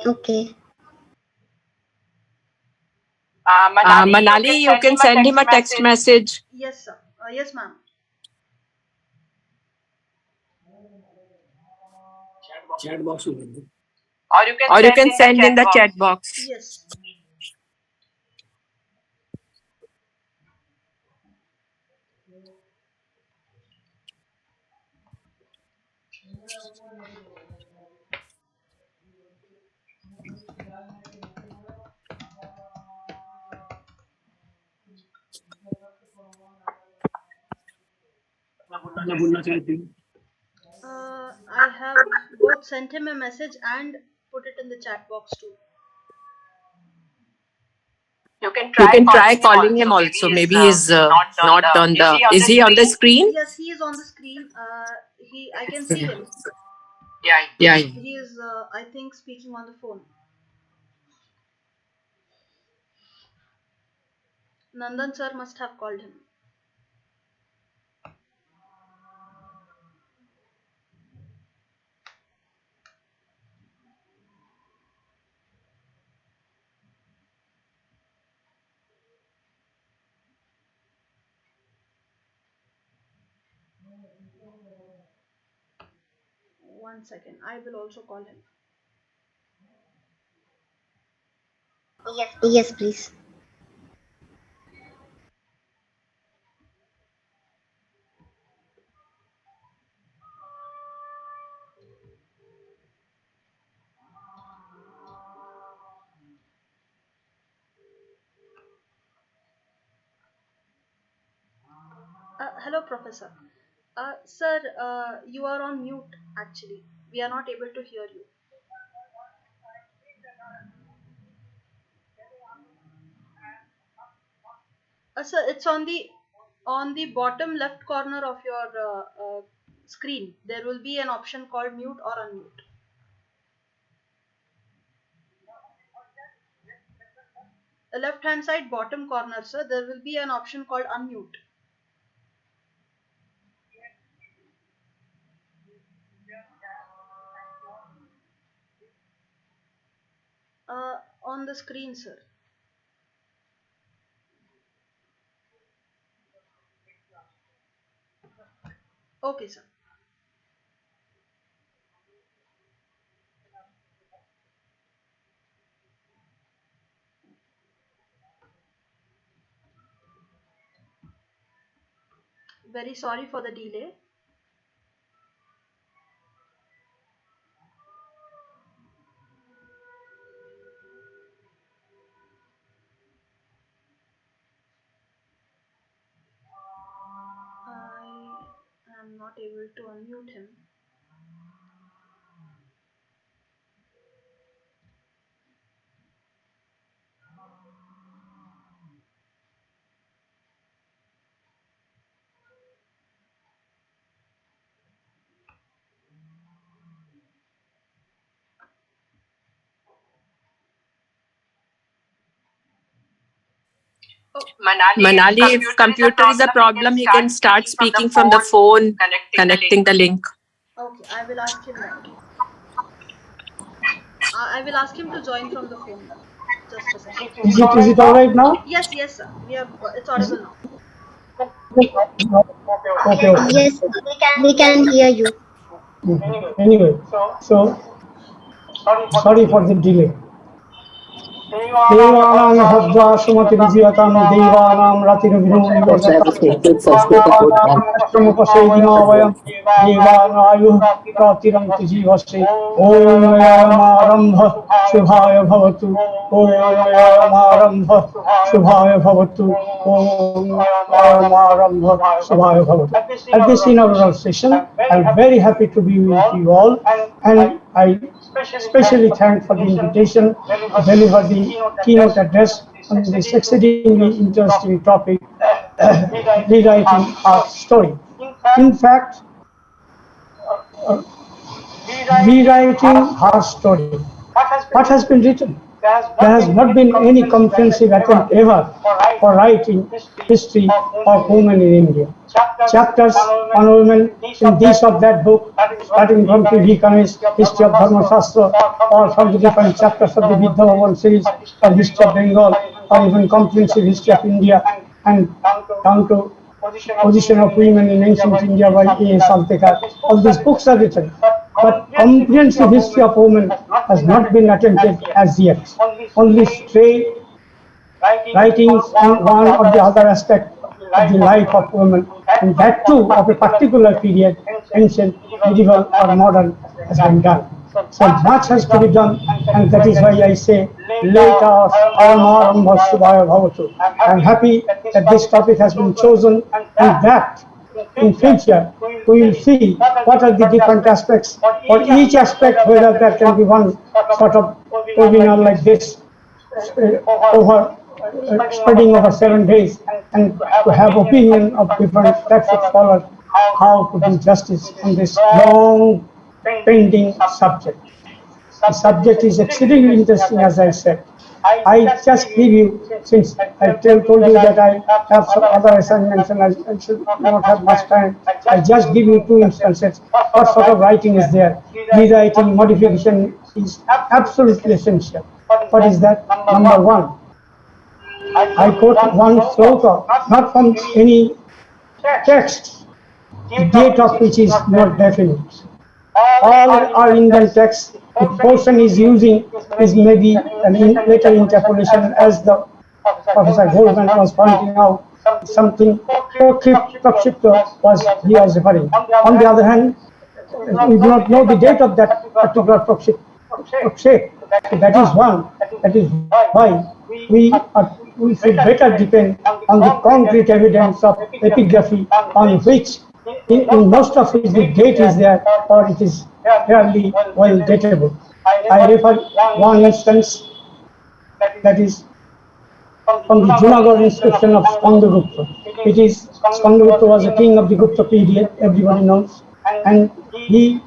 Okay. Manali, you can send him a text message. Yes, sir. Yes, ma'am. Or you can send in the chat box. Yes. I have both sent him a message and put it in the chat box too. You can try calling him also. Maybe he's not on the. Is he on the screen? Yes, he is on the screen. I can see him. Yeah. He is, I think, speaking on the phone. Nandan sir must have called him. One second. I will also call him. Yes, please. Hello, Professor. Sir, you are on mute actually. We are not able to hear you. Sir, it's on the bottom left corner of your screen. There will be an option called mute or unmute. The left hand side bottom corner, sir, there will be an option called unmute. On the screen, sir. Okay, sir. Very sorry for the delay. I am not able to unmute him. Manali, if computer is a problem, he can start speaking from the phone, connecting the link. Okay, I will ask him that. I will ask him to join from the phone now. Just a second. Is it all right now? Yes, sir. It's audible now. Okay, okay. Yes, we can hear you. Anyway, so sorry for the delay. देवानां भद्रा सुमति विजयतां देवानां रतिरभिनोदिवसतां देवानां अष्टमुपसेविनो वयं देवानायुः प्रतिरन्ति जीवसे ॐ अयमारम्भ शुभाय भवतु ॐ अयमारम्भ शुभाय भवतु ॐ अयमारम्भ शुभाय भवतु. At this inaugural session, I'm very happy to be with you all, and I especially thank for the invitation to deliver the keynote address on this exceedingly interesting topic, rewriting our story. In fact, rewriting our story. What has been written? There has not been any comprehensive attempt ever for writing history of women in India. Chapters on women in this or that book, starting from P.V. Kanish's History of Dharma Shastra, or from the different chapters of the Vidya Bhavan series, or History of Bengal, or even comprehensive history of India, and down to Position of Women in Ancient India by A.S. Altekar. All these books are written, but comprehensive history of women has not been attempted as yet. Only stray writings on one or the other aspect of the life of women, and that too of a particular period, ancient, medieval or modern, has been done. So much has to be done, and that is why I say, let us Armarambha Shubhaya Bhavatu. I am happy that this topic has been chosen, and that in future we will see what are the different aspects, for each aspect, whether there can be one sort of webinar like this over spreading over 7 days, and to have opinion of different types of scholars how to do justice on this long pending subject. The subject is extremely interesting, as I said. I just give you, since I told you that I have some other assignments and I should not have much time, I just give you 2 instances. What sort of writing is there? Rewriting, modification is absolutely essential. What is that? Number 1. I quote one sloka, not from any text, the date of which is not definite. All are Indian texts. The portion is using is maybe a later interpolation, as the Professor Goldman was pointing out. Something Prakshipta was he was referring. On the other hand, we do not know the date of that particular Prakship. So that is one. That is why we should better depend on the concrete evidence of epigraphy, on which in most of it the date is there, or it is fairly well datable. I refer one instance, that is from the Junagadh inscription of Skandagupta. It is Skandagupta was a king of the Gupta period, everybody knows, and he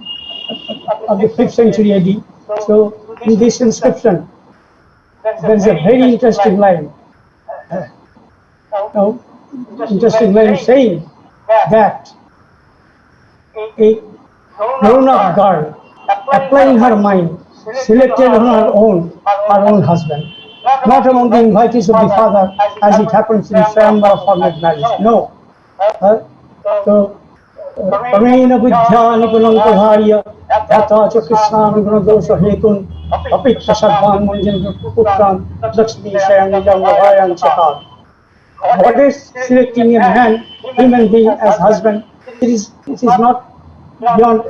of the 5th century AD. So in this inscription, there is a very interesting line. Interesting line saying that a grown-up girl, applying her mind, selected on her own husband, not among the invitees of the father, as it happens in Swayamvara formal marriage. No. So, Pramena Buddhyani Punankaharya, Yata Chakrisnam Gunadosha Hetun, Apitra Sadhan Manjan Putran, Lakshmi Sayangajam Vayan Chakar. What is selecting a man, human being as husband? It is not beyond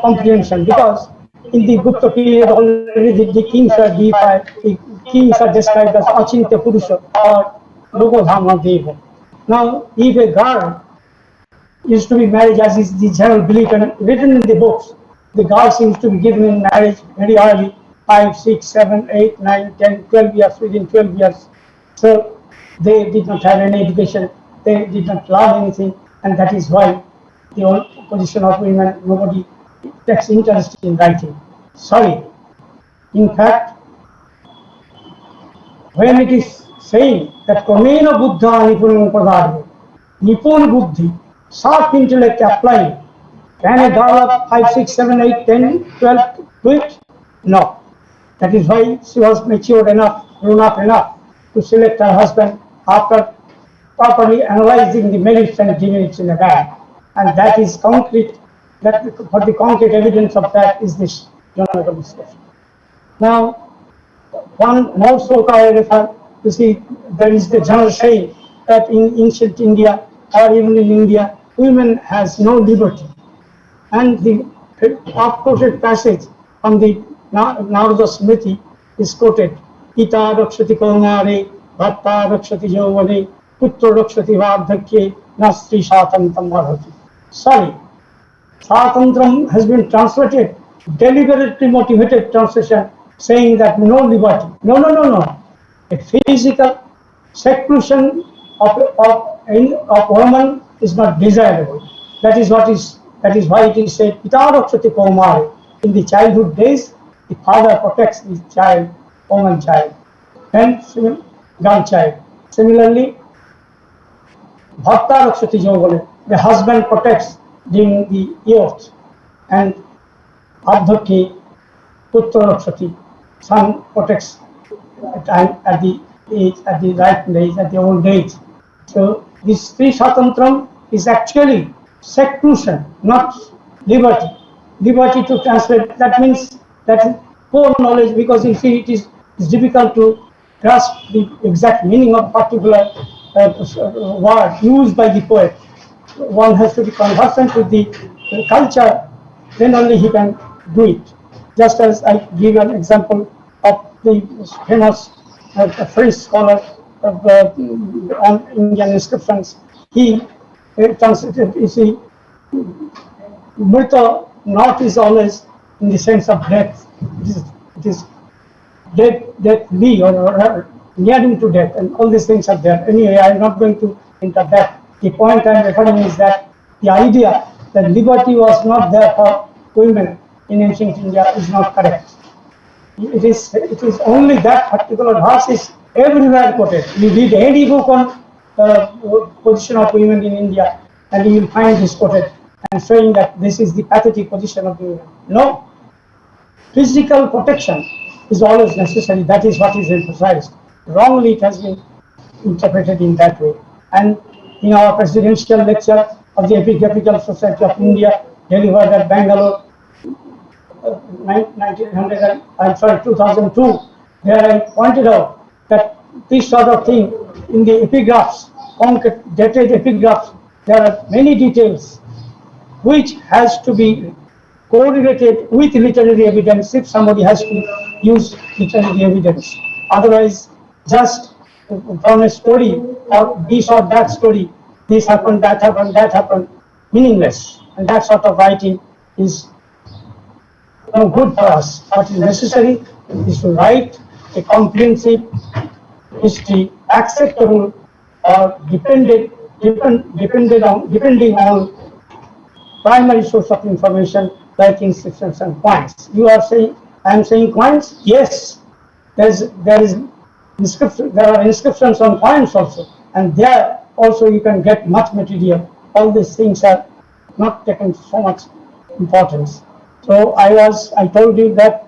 comprehension, because in the Gupta period already the kings are deified, the kings are described as Achintya Purusha or Lokodhama Deva. Now, if a girl is to be married, as is the general belief and written in the books, the girl seems to be given in marriage very early, 5, 6, 7, 8, 9, 10, 12 years, within 12 years. So they did not have any education, they did not learn anything, and that is why the position of women, nobody takes interest in writing. Sorry. In fact, when it is saying that Kamena Buddha Nipunam Padharya, Nipun Buddhi, sharp intellect applying, can a girl of 5, 6, 7, 8, 10, 12 do it? No. That is why she was matured enough, grown up enough to select her husband after properly analyzing the merits and demerits in a man, and that is concrete. That for the concrete evidence of that is this geographical discussion. Now, one more so I refer, you see, there is the general saying that in ancient India or even in India, women has no liberty. And the oft-quoted passage from the Narada Smriti is quoted, Ita rakshati kaumare, bhatta rakshati yovane, putra rakshati vardhakye, nastri shatantam varhati. Sorry, Swatantram has been translated, deliberately motivated translation, saying that no liberty. No, no, no, no. A physical seclusion of woman is not desirable. That is why it is said, Pitarakshati Kaumari. In the childhood days, the father protects the child, woman child, and girl child. Similarly, Bhatta Rakshati Jovale, the husband protects during the youth, and Ardhaki Putra Rakshati, son protects at the age, at the right age, at the old age. So this Sri Swatantram is actually seclusion, not liberty. Liberty to translate, that means that poor knowledge, because you see it's difficult to grasp the exact meaning of particular word used by the poet. One has to be conversant with the culture, then only he can do it. Just as I give an example of the famous French scholar on Indian inscriptions. He translated, you see, Mrita not is always in the sense of death. It is death be or nearing to death, and all these things are there. Anyway, I am not going to enter that. The point I am referring is that the idea that liberty was not there for women in ancient India is not correct. It is only that particular verse is everywhere quoted. You read any book on position of women in India, and you will find this quoted and showing that this is the pathetic position of the women. No, physical protection is always necessary. That is what is emphasized. Wrongly, it has been interpreted in that way. And in our presidential lecture of the Epigraphical Society of India, delivered at Bangalore, 2002, there I pointed out that this sort of thing in the epigraphs, dated epigraphs, there are many details which has to be correlated with literary evidence if somebody has to use literary evidence. Otherwise, just from a story or this or that story, this happened, that happened, meaningless. And that sort of writing is no good for us. What is necessary is to write a comprehensive history acceptable or depending on primary source of information like inscriptions and coins. You are saying, I am saying coins? Yes, there are inscriptions on coins also, and there also you can get much material. All these things are not taken so much importance. So I told you that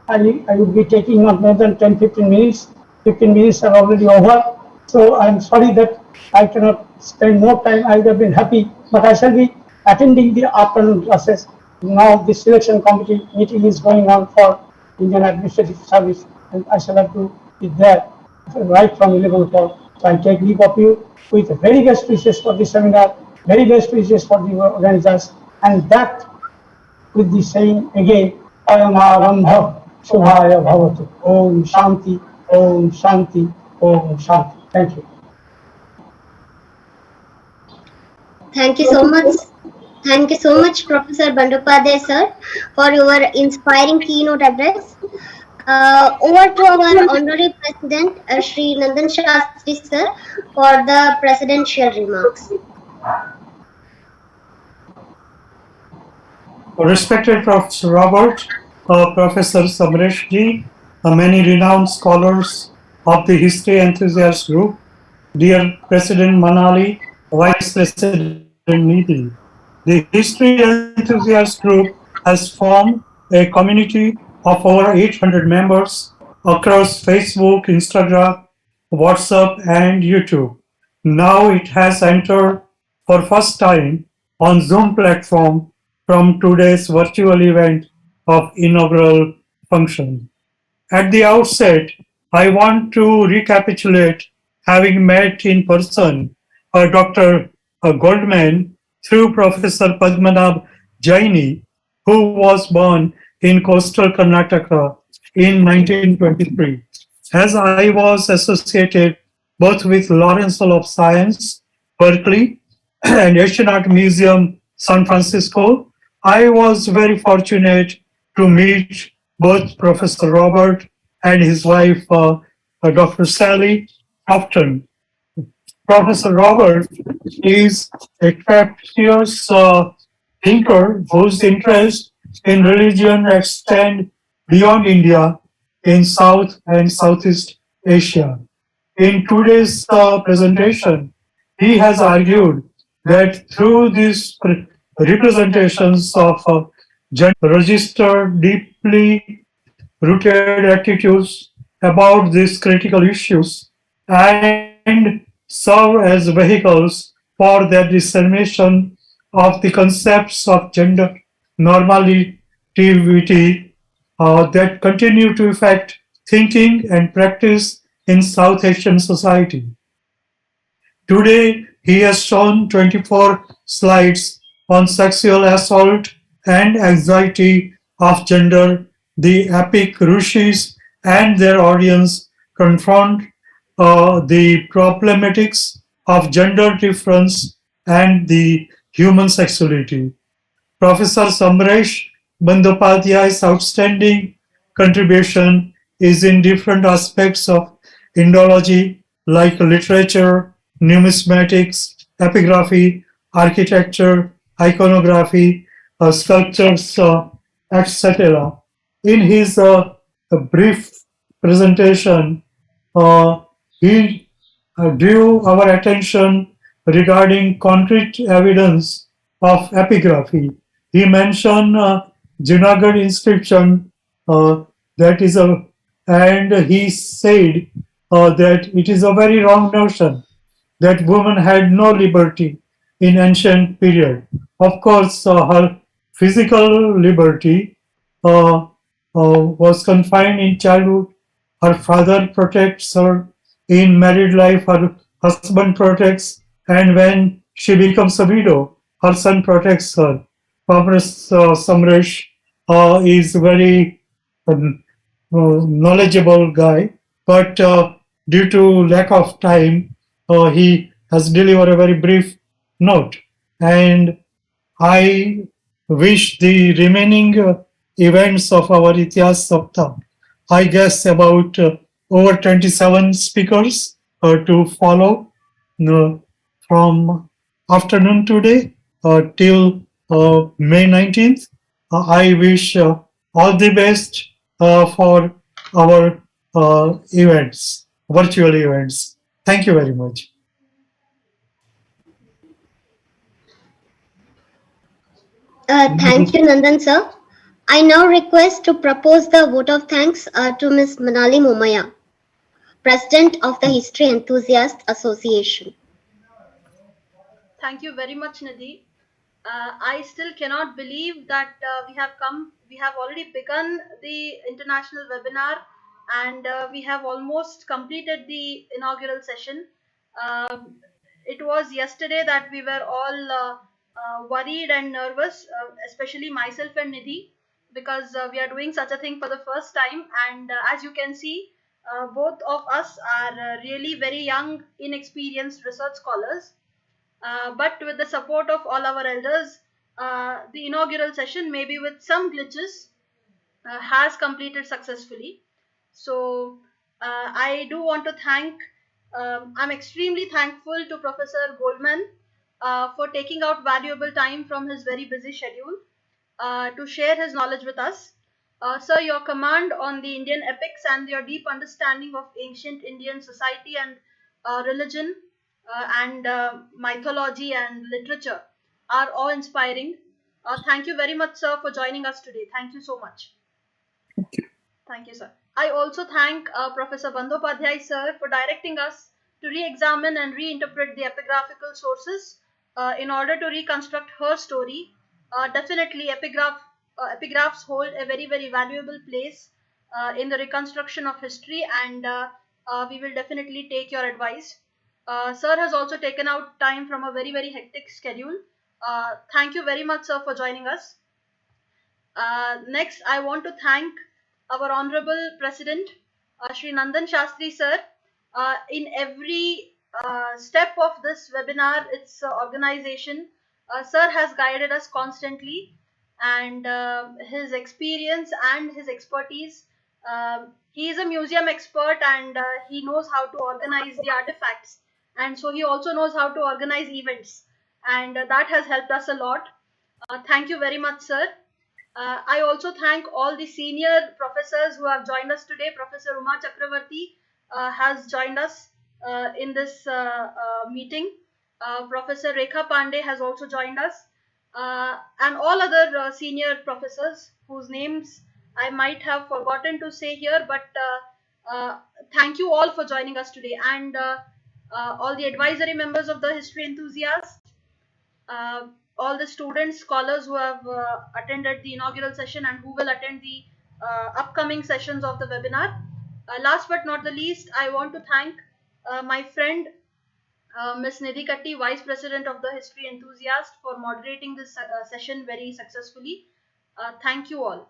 I would be taking not more than 10-15 minutes. 15 minutes are already over. So I'm sorry that I cannot spend more time. I would have been happy, but I shall be attending the afternoon classes. Now the selection committee meeting is going on for Indian Administrative Service, and I shall have to be there right from 11 o'clock. So I take leave of you with the very best wishes for the seminar, very best wishes for the organizers, and that with the saying again, Ayam Arambha Shubhaya Bhavatu. Om Shanti, Om Shanti, Om Shanti. Thank you. Thank you so much. Thank you so much, Professor Bandopadhyay sir, for your inspiring keynote address. Over to our Honorary President, Shri Nandan Shastri sir, for the presidential remarks. Respected Professor Robert, Professor Samresh ji, many renowned scholars of the History Enthusiast Group, dear President Manali, Vice President Nidhi. The History Enthusiast Group has formed a community of over 800 members across Facebook, Instagram, WhatsApp, and YouTube. Now it has entered for first time on Zoom platform from today's virtual event of inaugural function. At the outset, I want to recapitulate having met in person Dr. Goldman through Professor Padmanabh Jaini, who was born in coastal Karnataka in 1923. As I was associated both with Lawrence Hall of Science, Berkeley, and Asian Art Museum, San Francisco, I was very fortunate to meet both Professor Robert and his wife, Dr. Sally, often. Professor Robert is a captious thinker whose interests in religion extend beyond India in South and Southeast Asia. In today's presentation, he has argued that through these representations of gender register deeply rooted attitudes about these critical issues and serve as vehicles for their dissemination of the concepts of gender normativity that continue to affect thinking and practice in South Asian society. Today, he has shown 24 slides on sexual assault and anxiety of gender. The epic rishis and their audience confront the problematics of gender difference and the human sexuality. Professor Samresh Bandyopadhyay's outstanding contribution is in different aspects of Indology like literature, numismatics, epigraphy, architecture, iconography, sculptures, etc. In his brief presentation, he drew our attention regarding concrete evidence of epigraphy. He mentioned Junagadh inscription that is a, and he said that it is a very wrong notion that women had no liberty in ancient period. Of course, her physical liberty was confined in childhood. Her father protects her in married life. Her husband protects, and when she becomes a widow, her son protects her. Professor Samresh is very knowledgeable guy, but due to lack of time, he has delivered a very brief note. And I wish the remaining events of our Itihas Saptah, I guess about over 27 speakers to follow from afternoon today till May 19th. I wish all the best for our events, virtual events. Thank you very much. Thank you, Nandan sir. I now request to propose the vote of thanks to Ms. Manali Momaya, President of the History Enthusiasts Association. Thank you very much, Nidhi. I still cannot believe that we have already begun the international webinar, and we have almost completed the inaugural session. Um, it was yesterday that we were all worried and nervous, especially myself and Nidhi, because we are doing such a thing for the first time. And as you can see, both of us are really very young, inexperienced research scholars, but with the support of all our elders, the inaugural session, maybe with some glitches, has completed successfully. So I do want to thank, I'm extremely thankful to Professor Goldman for taking out valuable time from his very busy schedule to share his knowledge with us. Sir, your command on the Indian epics and your deep understanding of ancient Indian society and religion and mythology and literature are awe inspiring. Thank you very much, sir, for joining us today. Thank you so much. Thank you, sir. I also thank Professor Bandyopadhyay, sir, for directing us to re-examine and reinterpret the epigraphical sources in order to reconstruct her story. Definitely, epigraphs hold a very, very valuable place in the reconstruction of history, and we will definitely take your advice. Sir has also taken out time from a very, very hectic schedule. Thank you very much, sir, for joining us. Next, I want to thank our Honorable President, Shri Nandan Shastri sir. In every step of this webinar, its organization, sir has guided us constantly, and his experience and his expertise. He is a museum expert, and he knows how to organize the artifacts, and so he also knows how to organize events, and that has helped us a lot. Thank you very much, sir. I also thank all the senior professors who have joined us today. Professor Uma Chakravarti has joined us in this meeting. Professor Rekha Pandey has also joined us, and all other senior professors whose names I might have forgotten to say here, but thank you all for joining us today, and all the advisory members of the history enthusiasts, uh, all the students, scholars who have attended the inaugural session and who will attend the upcoming sessions of the webinar. Last but not the least, I want to thank my friend Ms. Nidhi Katti, Vice President of the History Enthusiast, for moderating this session very successfully. Thank you all.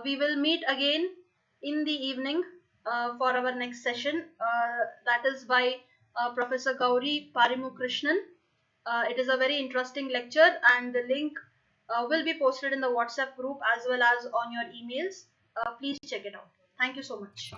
We will meet again in the evening for our next session. That is by Professor Gauri Parimu Krishnan. It is a very interesting lecture, and the link will be posted in the WhatsApp group as well as on your emails. Please check it out. Thank you so much.